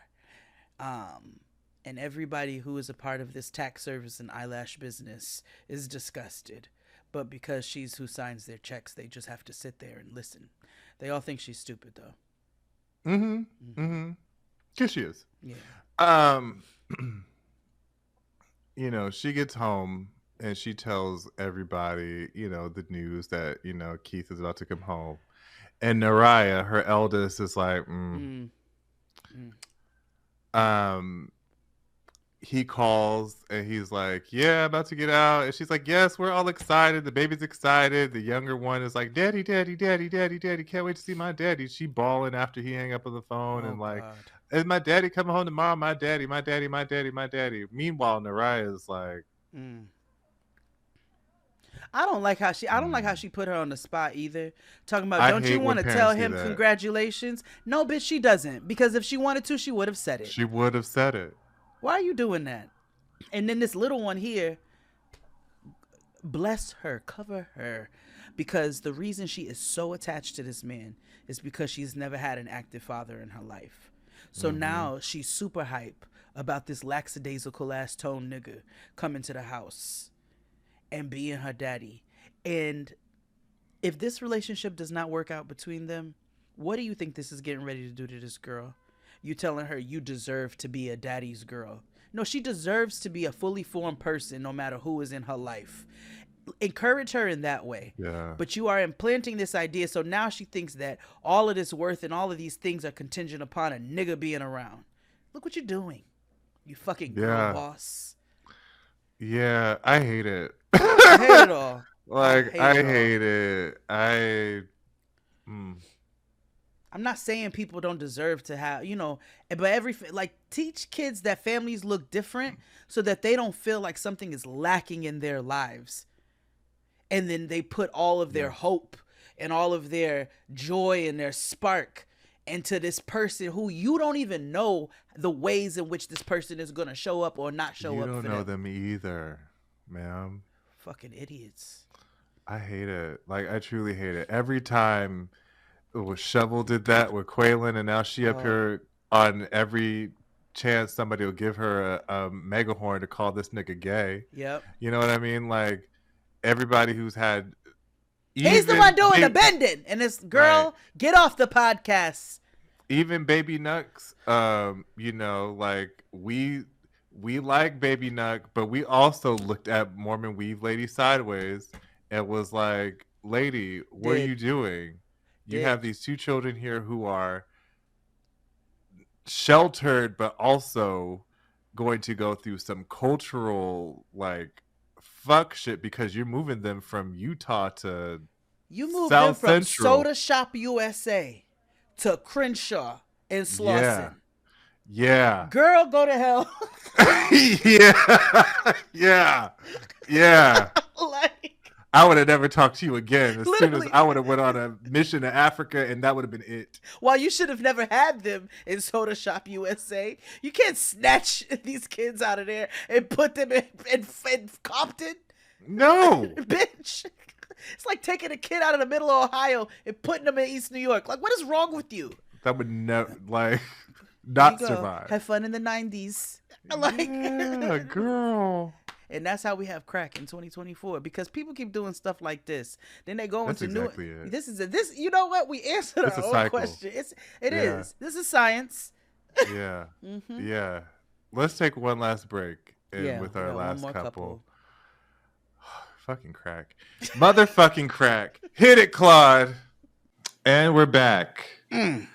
Um, and everybody who is a part of this tax service and eyelash business is disgusted. But because she's who signs their checks, they just have to sit there and listen. They all think she's stupid, though. mm-hmm, Mm-hmm. mm-hmm. Here she is. Yeah. Um, she gets home and she tells everybody, the news that, Keith is about to come home. And Naraya, her eldest, is like, Mm. Mm. um, he calls and he's like, "Yeah, about to get out." And she's like, "Yes, we're all excited. The baby's excited." The younger one is like, "Daddy, daddy, daddy, daddy, daddy, can't wait to see my daddy." She bawling after he hang up on the phone Oh and like, God. "Is my daddy coming home tomorrow? My daddy, my daddy, my daddy, my daddy." Meanwhile, Naraya is like, Mm. I don't like how she mm. put her on the spot either. Talking about, I don't you hate want when to tell parents do him that. congratulations? No, bitch, she doesn't. Because if she wanted to, she would have said it. She would have said it. Why are you doing that? And then this little one here, bless her, cover her, because the reason she is so attached to this man is because she's never had an active father in her life. So Mm-hmm. now she's super hype about this lackadaisical ass tone nigga coming to the house and being her daddy. And if this relationship does not work out between them, what do you think this is getting ready to do to this girl? You telling her you deserve to be a daddy's girl. No, she deserves to be a fully formed person no matter who is in her life. Encourage her in that way. Yeah. But you are implanting this idea, so now she thinks that all of this worth and all of these things are contingent upon a nigga being around. Look what you're doing, you fucking girl Yeah. boss. Yeah. I hate it. I hate it all. I Like, hate I it all. hate it. Mm. I'm not saying people don't deserve to have, but like teach kids that families look different so that they don't feel like something is lacking in their lives. And then they put all of their Yeah. hope and all of their joy and their spark into this person who you don't even know the ways in which this person is going to show up or not show You up don't for know them. them either, ma'am. Fucking idiots. I hate it. Like, I truly hate it. Every time Shovel did that with Quaylen, and now she up Oh, here on every chance somebody will give her a megahorn to call this nigga gay. yep. You know what I mean? Like, everybody who's had He's the one even doing the bending. And this right, girl, get off the podcast. even Baby Nux, like we like Baby Nuck, but we also looked at Mormon Weave Lady sideways and was like, "Lady, what are you Did. doing? You have Did. these two children here who are sheltered, but also going to go through some cultural like fuck shit because you're moving them from Utah to You moved them South from Central." Soda Shop USA to Crenshaw and Yeah, Slauson. yeah. Girl, go to hell. Yeah, yeah, yeah. like, I would have never talked to you again. As soon as Literally. I would have went on a mission to Africa, and that would have been it. While you should have never had them in Soda Shop USA. You can't snatch these kids out of there and put them in Compton. No, Bitch. It's like taking a kid out of the middle of Ohio and putting them in East New York. Like, what is wrong with you? that would never like Here you not go. survive. Have fun in the 90s. Like, Yeah, girl. and that's how we have crack in 2024 because people keep doing stuff like this. Then they go That's into exactly new. it. This. You know what? We answered It's our a own cycle. question. It Yeah. is. This is science. Yeah, Mm-hmm. yeah. Let's take one last break, and Yeah. with we our got one last more couple. Fucking crack, motherfucking crack. Hit it, Claude. And we're back. Mm.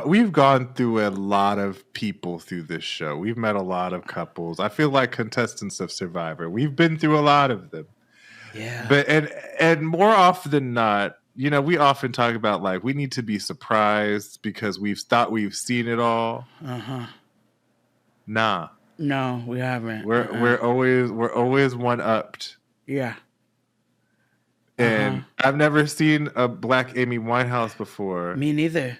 We've gone through a lot of people through this show. We've met a lot of couples. I feel like contestants of Survivor. We've been through a lot of them. Yeah. But and more often than not, we often talk about like we need to be surprised because we've thought we've seen it all. Uh-huh. Nah. No, we haven't. We're always one upped. Yeah. And I've never seen a black Amy Winehouse before. Me neither.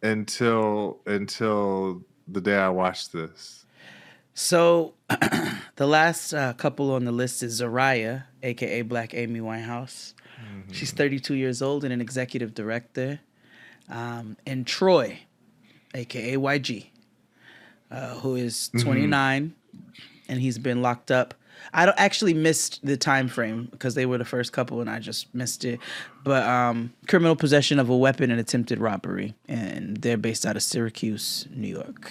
Until the day I watched this. So the last couple on the list is Zariah, aka Black Amy Winehouse. Mm-hmm. She's 32 years old and an executive director. And Troy, aka YG, who is 29, and he's been locked up. I don't actually missed the time frame because they were the first couple and I just missed it. But criminal possession of a weapon and attempted robbery, and they're based out of Syracuse, New York.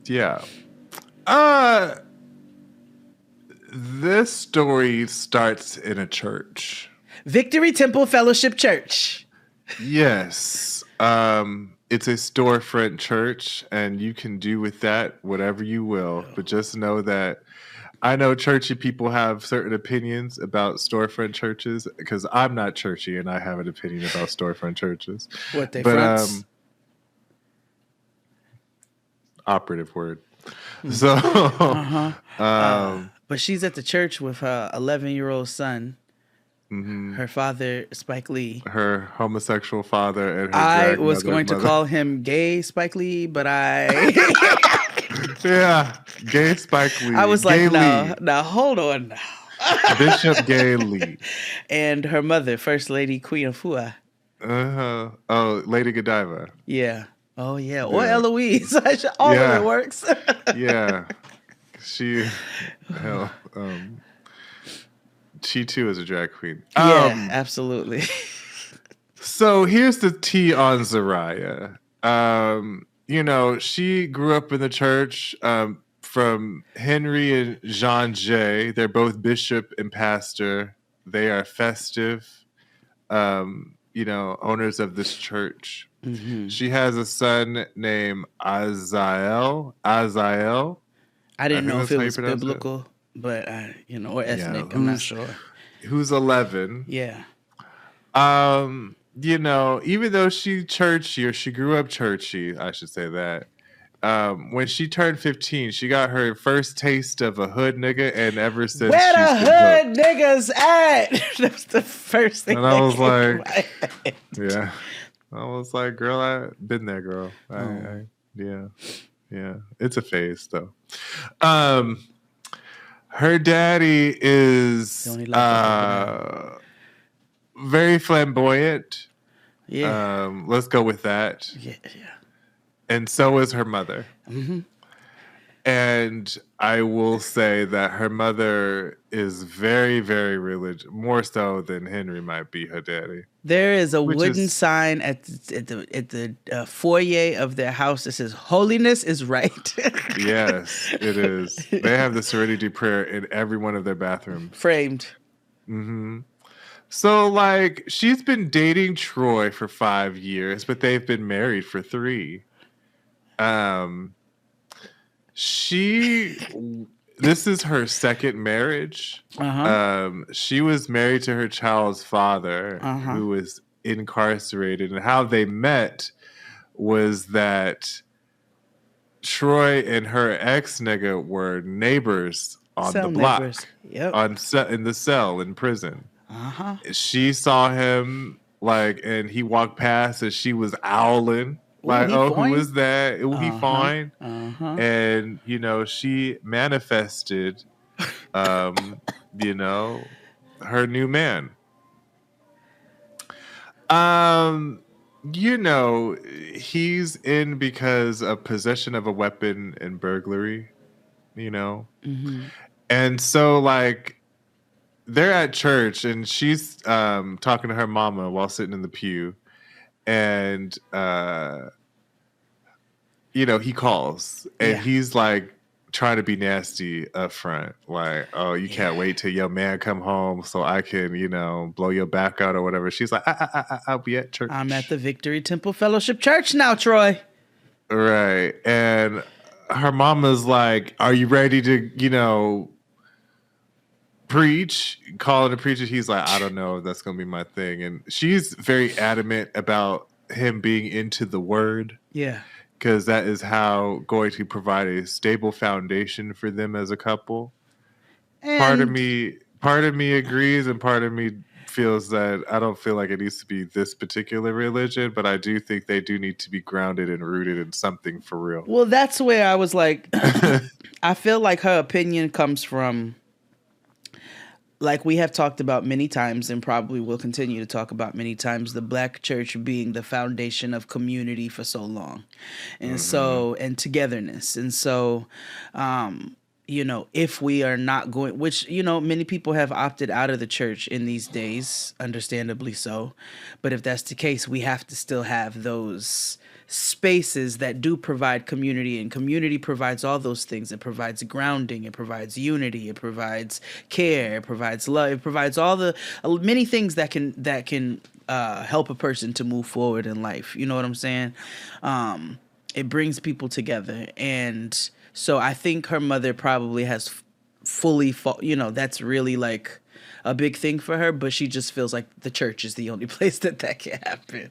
Yeah. This story starts in a church. Victory Temple Fellowship Church. Yes. It's a storefront church, and you can do with that whatever you will. But just know that I know churchy people have certain opinions about storefront churches because I'm not churchy and I have an opinion about storefront churches. What they fronts? Operative word. So, but she's at the church with her 11-year-old son. Mm-hmm. Her father, Spike Lee. Her homosexual father and her I was going to call him gay Spike Lee, but yeah, gay Spike Lee. I was like, no, hold on now. Bishop Gay Lee. And her mother, First Lady Queen Afua. Uh-huh. Oh, Lady Godiva. Yeah. Oh, yeah. Or Eloise. All of it works. Yeah. She too is a drag queen. Yeah, absolutely. So here's the tea on Zariah. She grew up in the church from Henry and Jean Jay. They're both bishop and pastor. They are festive, owners of this church. Mm-hmm. She has a son named Azael. I didn't know if it was biblical, but or ethnic. I'm not sure. Who's 11? Yeah. Even though she churchy, or she grew up churchy, I should say that. When she turned 15, she got her first taste of a hood nigga, and ever since where the hood niggas at? That's the first thing. And I was like, yeah. I was like, girl, I've been there, girl. Yeah. It's a phase, though. Her daddy is very flamboyant. Yeah. Let's go with that. Yeah. And so is her mother. Mm-hmm. And I will say that her mother is very, very religious, more so than Henry might be her daddy. There is a wooden sign at the foyer of their house that says "Holiness is right." Yes, it is. They have the Serenity Prayer in every one of their bathrooms. Framed. Mm-hmm. So, she's been dating Troy for 5 years, but they've been married for 3. This is her second marriage. Uh-huh. She was married to her child's father, who was incarcerated, and how they met was that Troy and her ex nigga were neighbors on the Cell neighbors. block, Yep. on in the cell in prison. Uh-huh. She saw him like, and he walked past, and she was owling Ooh, like, he "Oh, who fine. is that? Oh, he Uh-huh. fine." Uh-huh. And she manifested, um, you know, her new man. Um, he's in because of possession of a weapon and burglary, you know? Mm-hmm. And so like they're at church and she's talking to her mama while sitting in the pew and he calls and Yeah. he's like trying to be nasty up front, like, "Oh, you Yeah. can't wait till your man come home so I can, blow your back out or whatever." She's like, I'll be at I'm at church." the Victory Temple Fellowship Church now, Troy. Right. And her mama's like, "Are you ready to, preach?" Calling to preach it. He's like, "I don't know if that's gonna be my thing." And she's very adamant about him being into the word, Yeah. because that is how going to provide a stable foundation for them as a couple. Part of And me part of me agrees, and part of me feels that I don't feel like it needs to be this particular religion, but I do think they do need to be grounded and rooted in something for real. well, that's where I was like, I feel like her opinion comes from, like we have talked about many times and probably will continue to talk about many times, the black church being the foundation of community for so long. And Hmm. so, and togetherness. And so, if we are not going, which, many people have opted out of the church in these days, understandably so. But if that's the case, we have to still have those spaces that do provide community, and community provides all those things. It provides grounding, it provides unity, it provides care, it provides love, it provides all the many things that can help a person to move forward in life. You know what I'm saying? It brings people together. And so I think her mother probably has fully that's really like a big thing for her, but she just feels like the church is the only place that can happen.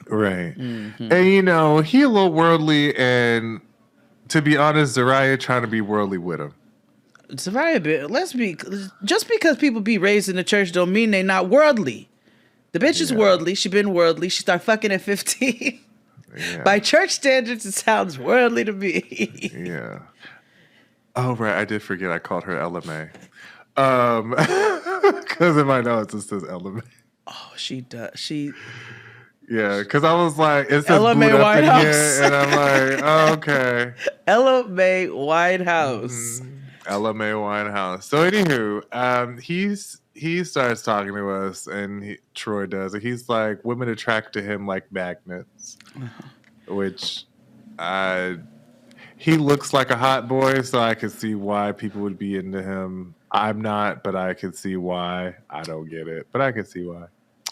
Right. Mm-hmm. And he a little worldly, and to be honest, Zariah trying to be worldly with him. Soraya, just because people be raised in the church don't mean they not worldly. The bitch is Yeah. worldly. She been worldly. She started fucking at 15. Yeah. By church standards, it sounds worldly to me. Yeah. Oh, right. I did forget I called her LMA. Because in my notes it says LMA. Oh, she does. Yeah, because I was like, it says boot LMA up in Whitehouse. here, and I'm like, oh, okay. LMA Whitehouse. LMA Winehouse. So, anywho, he starts talking to us, and Troy does, and he's like, women attract to him like magnets, which he looks like a hot boy, so I can see why people would be into him. I'm not, but I can see why. I don't get it, but I can see why.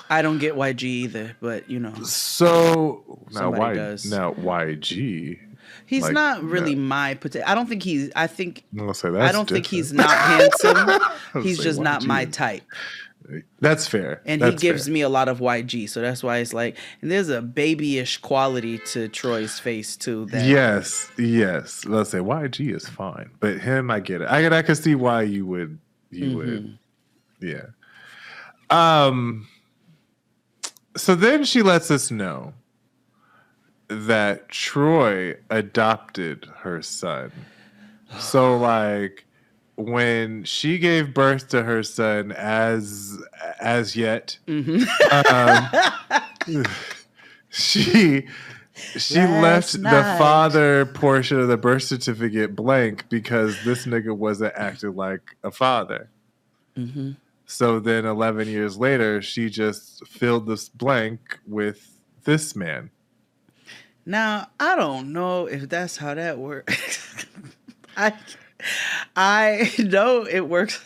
I don't get YG either, but So somebody does. now YG, He's like, not really no, my potato. I don't think he's. I'm gonna say I that's don't think different. he's not handsome. I'll He's say just not my YG. type. That's fair. And he That's gives fair. me a lot of YG, so that's why it's like. And there's a babyish quality to Troy's face too. That Yes. Let's say YG is fine, but him, I get it. I can see why you would. Yeah. So then she lets us know that Troy adopted her son. So like when she gave birth to her son as yet, she left Last the night. father portion of the birth certificate blank because this nigga wasn't acting like a father. So then 11 years later, she just filled this blank with this man. Now I don't know if that's how that works. I know it works.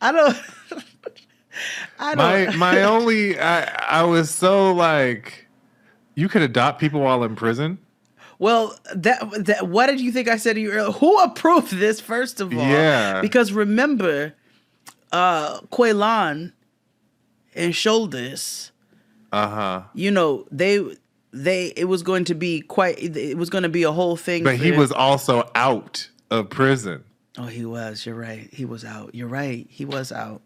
I don't. I don't. My only I was so like, you could adopt people while in prison. Well, that what did you think I said to you earlier? Who approved this, first of all? Yeah. Because remember, Quaylan and Shoulders, they it was going to be it was going to be a whole thing But for he was also out of prison. Oh, he was. You're right. He was out. You're right. He was out.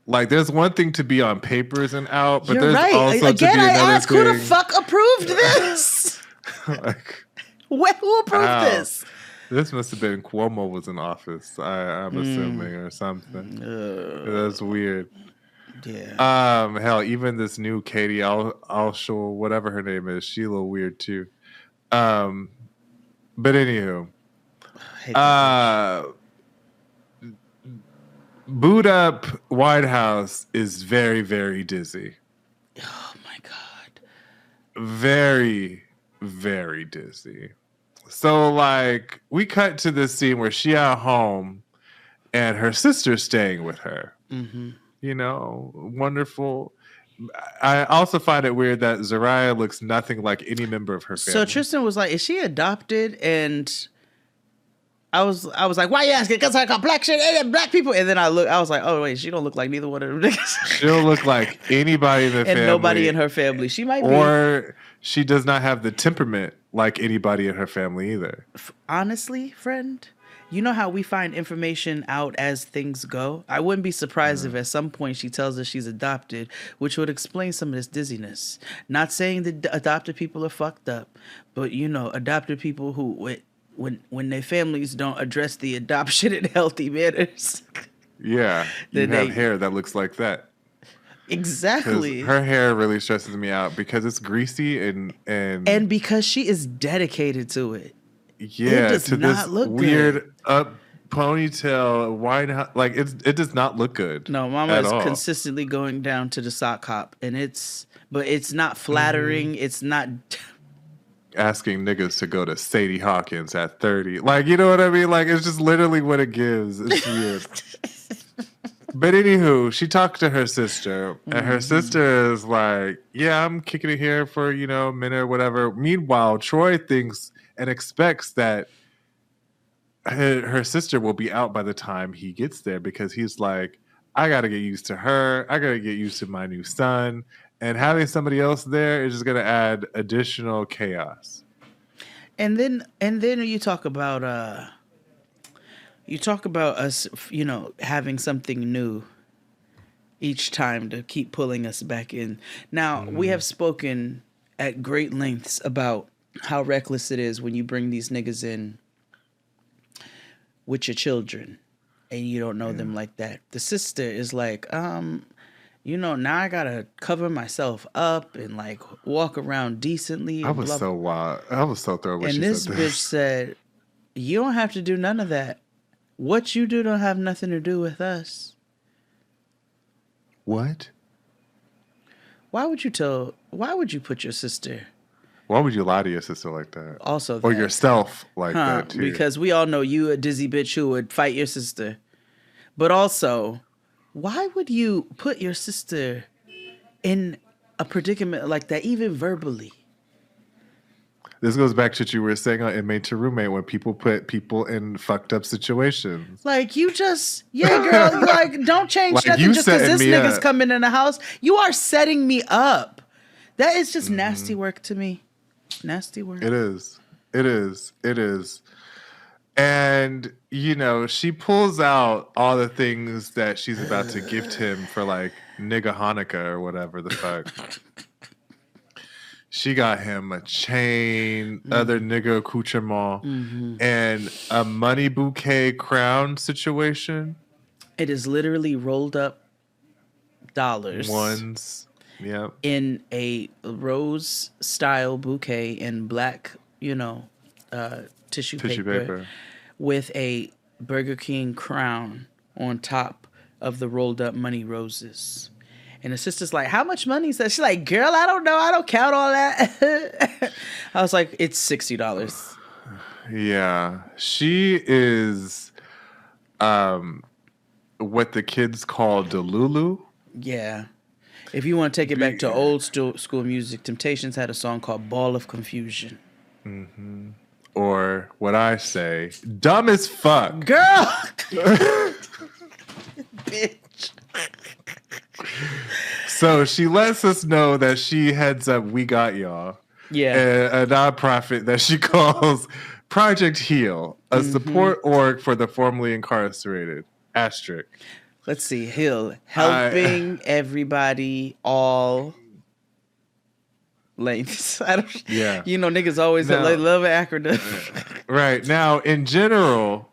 Like, there's one thing to be on papers and out, but You're there's right. also to Again, be I another ask, who the thing. fuck approved this? Like, Who approved ow. this? This must have been Cuomo was in office, I'm assuming, or something. That's weird. Yeah. Hell, even this new Katie Alshul, whatever her name is, she a little weird too. But anywho, I hate that bitch. boot up White House is very, very dizzy. Oh my god. Very, very dizzy. So, like, we cut to this scene where she at home and her sister's staying with her. Mm-hmm. You know, wonderful. I also find it weird that Zariah looks nothing like any member of her family. So Tristan was like, "Is she adopted?" And I was like, "Why you asking? Because her complexion and black people." And then I was like, "Oh wait, she don't look like neither one of them niggas." She don't look like anybody in the family, and nobody in her family. She might be. Or she does not have the temperament like anybody in her family either. Honestly, friend, you know how we find information out as things go? I wouldn't be surprised if at some point she tells us she's adopted, which would explain some of this dizziness. Not saying that adopted people are fucked up, but you know, adopted people who, when their families don't address the adoption in healthy manners. Yeah, you have hair that looks like that. Exactly. Her hair really stresses me out because it's greasy and because she is dedicated to it. Yeah, it does to not this look weird good. up ponytail, wide like it does not look good. No, Mama at is all. consistently going down to the sock hop, and but it's not flattering. It's not asking niggas to go to Sadie Hawkins at 30. Like, you know what I mean? Like, it's just literally what it gives. It's weird. But anywho, she talked to her sister, and her sister is like, yeah, I'm kicking it here for, a minute or whatever. Meanwhile, Troy thinks and expects that her sister will be out by the time he gets there because he's like, I got to get used to her. I got to get used to my new son. And having somebody else there is just going to add additional chaos. And then you talk about us, having something new each time to keep pulling us back in. Now, we have spoken at great lengths about how reckless it is when you bring these niggas in with your children and you don't know them like that. The sister is like, now I gotta cover myself up and like walk around decently. I was so wild. I was so thrown when she said this. And this bitch said, you don't have to do none of that. What you do don't have nothing to do with us. What? Why would you put your sister? Why would you lie to your sister like that? Also, or yourself like that too? Because we all know you a dizzy bitch who would fight your sister. But also, why would you put your sister in a predicament like that, even verbally? This goes back to what you were saying on Inmate to Roommate when people put people in fucked up situations. Like, you just, girl, like, don't change like nothing just because this nigga's coming in the house. You are setting me up. That is just nasty work to me. Nasty work. It is. And, she pulls out all the things that she's about to gift him for, like, nigga Hanukkah or whatever the fuck. She got him a chain, other nigga accoutrement, and a money bouquet crown situation. It is literally rolled up dollars. Ones. Yep. In a rose style bouquet in black, tissue paper with a Burger King crown on top of the rolled up money roses. And the sister's like, how much money is that? She's like, girl, I don't know. I don't count all that. I was like, it's $60. Yeah. She is what the kids call Delulu. Yeah. If you want to take it back to old school music, Temptations had a song called Ball of Confusion. Mm-hmm. Or what I say, dumb as fuck. Girl! Bitch. So she lets us know that she heads up, we got y'all. Yeah. a nonprofit that she calls Project Heal, a support org for the formerly incarcerated. Asterisk. Let's see. Hill I helping everybody all lengths. I don't. yeah. You know, niggas always Now, love an acronym. right now, in general,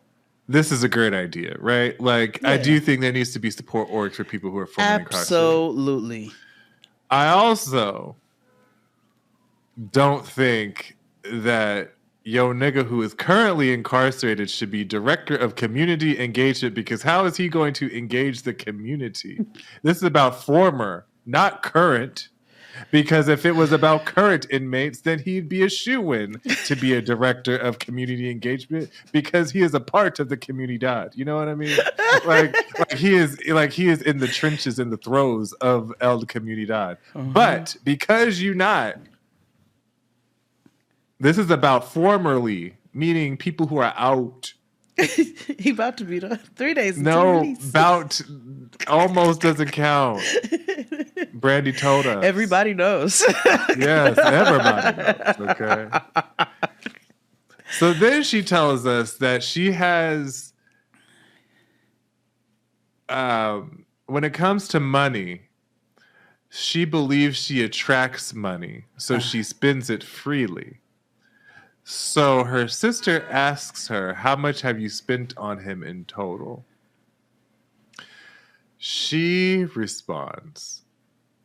this is a great idea, right? Like, I Yeah. do think there needs to be support orgs for people who are formerly incarcerated. Absolutely. I also don't think that yo nigga who is currently incarcerated should be director of community engagement, because how is he going to engage the community? This is about former, not current. Because if it was about current inmates, then he'd be a shoo-in to be a director of community engagement, because he is a part of the comunidad. You know what I mean? Like he is in the trenches, in the throes of el comunidad. But because you not, this is about formerly, meaning people who are out. He about to be done. 3 days until No, release. about almost doesn't count. Brandy told us. Everybody knows. Yes, everybody knows. Okay. So then she tells us that she has, when it comes to money, she believes she attracts money, so she spends it freely. So her sister asks her, how much have you spent on him in total? She responds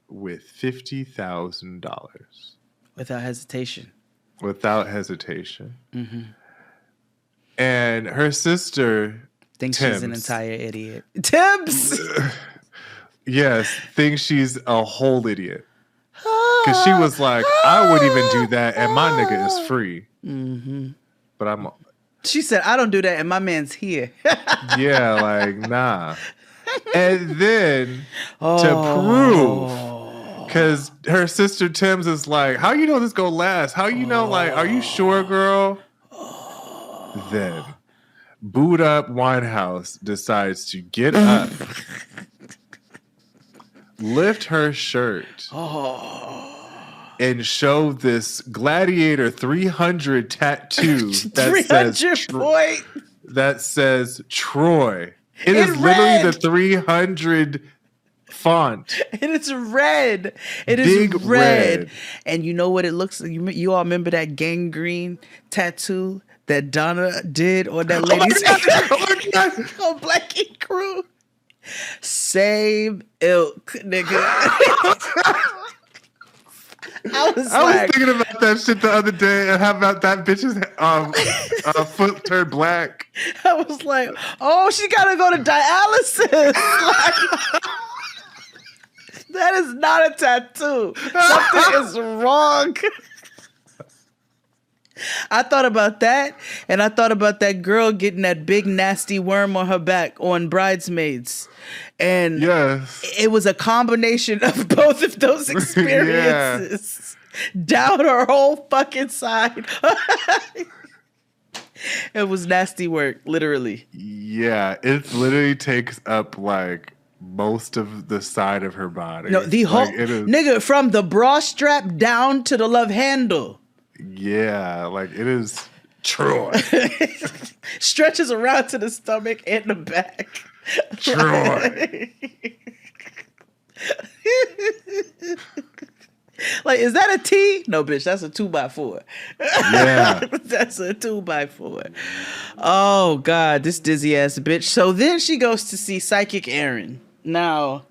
with $50,000. Without hesitation. Without hesitation. And her sister Thinks Tibbs, she's an entire idiot. Tibbs! yes, thinks she's a whole idiot. Because she was like, I wouldn't even do that, and my nigga is free. But I'm... She said, I don't do that, and my man's here. yeah, like, nah. And then, to prove... Because her sister Tim's is like, how you know this gonna last? How you know, like, are you sure, girl? Then, boot up Winehouse decides to get up, lift her shirt, and show this Gladiator 300 tattoo that says Troy. It is literally the 300 font. And it's red. It is Big red. And you know what it looks like? You all remember that gangrene tattoo that Donna did on that lady's on Black Ink Crew? Same ilk, nigga. I was thinking about that shit the other day, and how about that bitch's foot turned black. I was like, oh, she gotta go to dialysis. That is not a tattoo. Something is wrong. I thought about that, and I thought about that girl getting that big nasty worm on her back on Bridesmaids. And yes, it was a combination of both of those experiences down her whole fucking side. It was nasty work, literally. Yeah, it literally takes up like most of the side of her body. No, the whole is, nigga, from the bra strap down to the love handle. Yeah, like it is Troy. Stretches around to the stomach and the back. Troy. Like, is that a T? No, bitch, that's a 2x4. Yeah. That's a 2x4. Oh, God, this dizzy ass bitch. So then she goes to see Psychic Aaron. Now.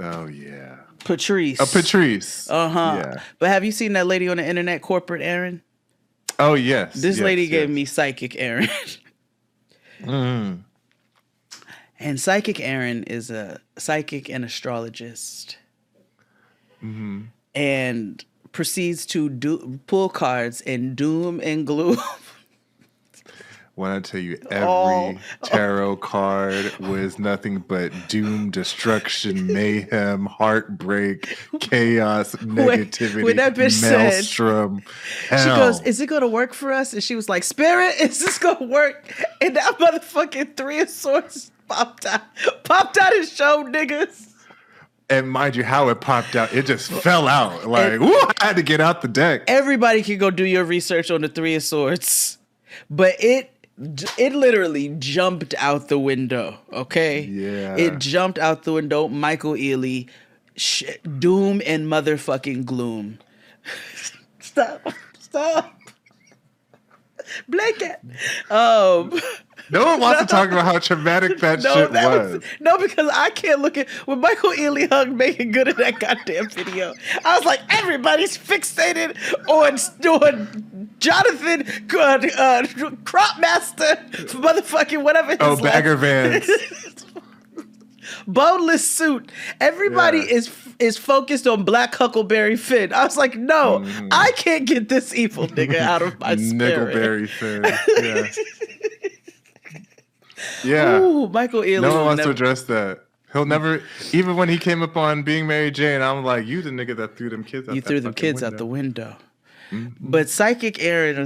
Oh, yeah. Patrice. Patrice. Yeah. But have you seen that lady on the internet, Corporate Aaron? Oh, yes. This lady gave me Psychic Aaron. And Psychic Aaron is a psychic and astrologist. And proceeds to pull cards in doom and gloom. When I tell you, every tarot card was nothing but doom, destruction, mayhem, heartbreak, chaos, negativity, when that bitch maelstrom, said, hell. She goes, is it going to work for us? And she was like, Spirit, is this going to work? And that motherfucking 3 of Swords popped out and showed niggas. And mind you, how it popped out, it just fell out. And Like, woo, I had to get out the deck. everybody can go do your research on the Three of Swords, but it literally jumped out the window. Okay, it Yeah. jumped out the window. Michael Ealy, doom and motherfucking gloom. Stop, blanket. No one wants to talk about how traumatic that shit was. No, because I can't look at when Michael Ealy hung Megan Good in that goddamn video. I was like, everybody's fixated on Jonathan Cropmaster, motherfucking whatever. Oh, Bagger Vance. Boneless suit. Everybody Yeah. is focused on Black Huckleberry Finn. I was like, no, I can't get this evil nigga out of my spirit. Nickleberry Finn. Yeah. Yeah. Ooh, Michael Ealy. No one wants to address that. He'll never, even when he came up on being Mary Jane, I'm like, you the nigga that threw them kids out You that threw them fucking kids window. out the window. But Psychic Aaron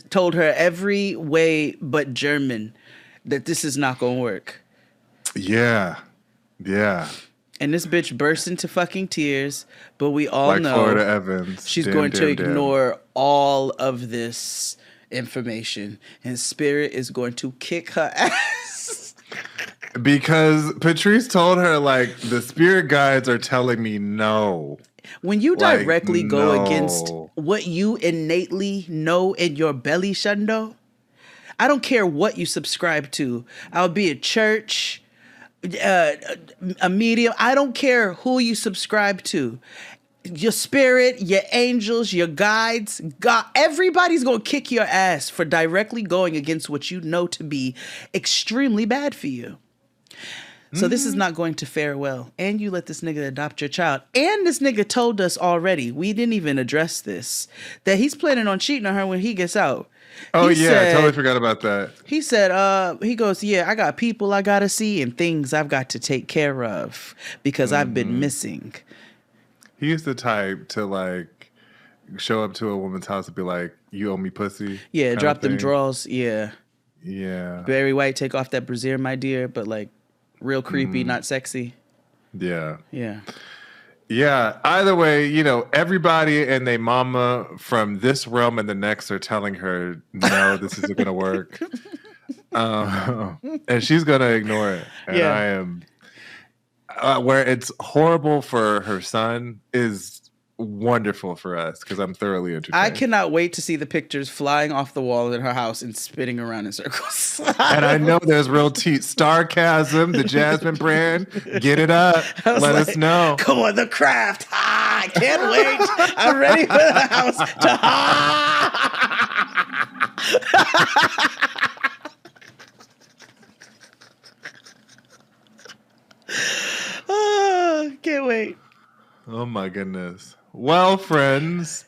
told her every way but German that this is not going to work. Yeah. Yeah. And this bitch burst into fucking tears, but we all Like know Florida Evans. she's Damn, going to damn, damn. ignore all of this information, and Spirit is going to kick her ass. Because Patrice told her, like, the spirit guides are telling me no. When you Like, directly go against no. what you innately know in your belly, Shundo, I don't care what you subscribe to. I'll be a church, a medium. I don't care who you subscribe to. Your spirit, your angels, your guides, God, everybody's going to kick your ass for directly going against what you know to be extremely bad for you. So this is not going to fare well. And you let this nigga adopt your child. And this nigga told us already, we didn't even address this, that he's planning on cheating on her when he gets out. Oh, He yeah. said- I totally forgot about that. He said, he goes, yeah, I got people I gotta see and things I've got to take care of because I've been missing. He's the type to, like, show up to a woman's house and be like, you owe me pussy. Yeah, kind drop of them thing. draws. Yeah. Yeah. Barry White, take off that brassiere, my dear, but like real creepy, not sexy. Yeah. Yeah. Yeah. Either way, you know, everybody and their mama from this realm and the next are telling her, no, this isn't going to work. And she's going to ignore it. And Yeah. I am, where it's horrible for her son is wonderful for us because I'm thoroughly entertained. I cannot wait to see the pictures flying off the wall in her house and spinning around in circles. And I know there's real Starcasm, the Jasmine brand. Get it up. I was Let us like, know. Come on, the craft. Ah, I can't wait. I'm ready for the house to. Can't wait. Oh my goodness. Well, friends,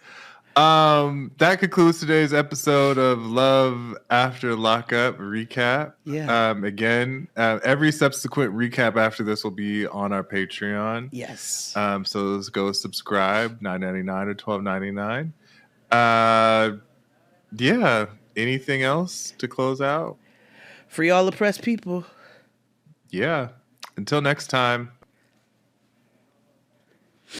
that concludes today's episode of Love After Lockup recap. Yeah. Again, every subsequent recap after this will be on our Patreon. Yes. So let's go subscribe, $9.99 or $12.99. Yeah. Anything else to close out? Free all oppressed people. Yeah. Until next time.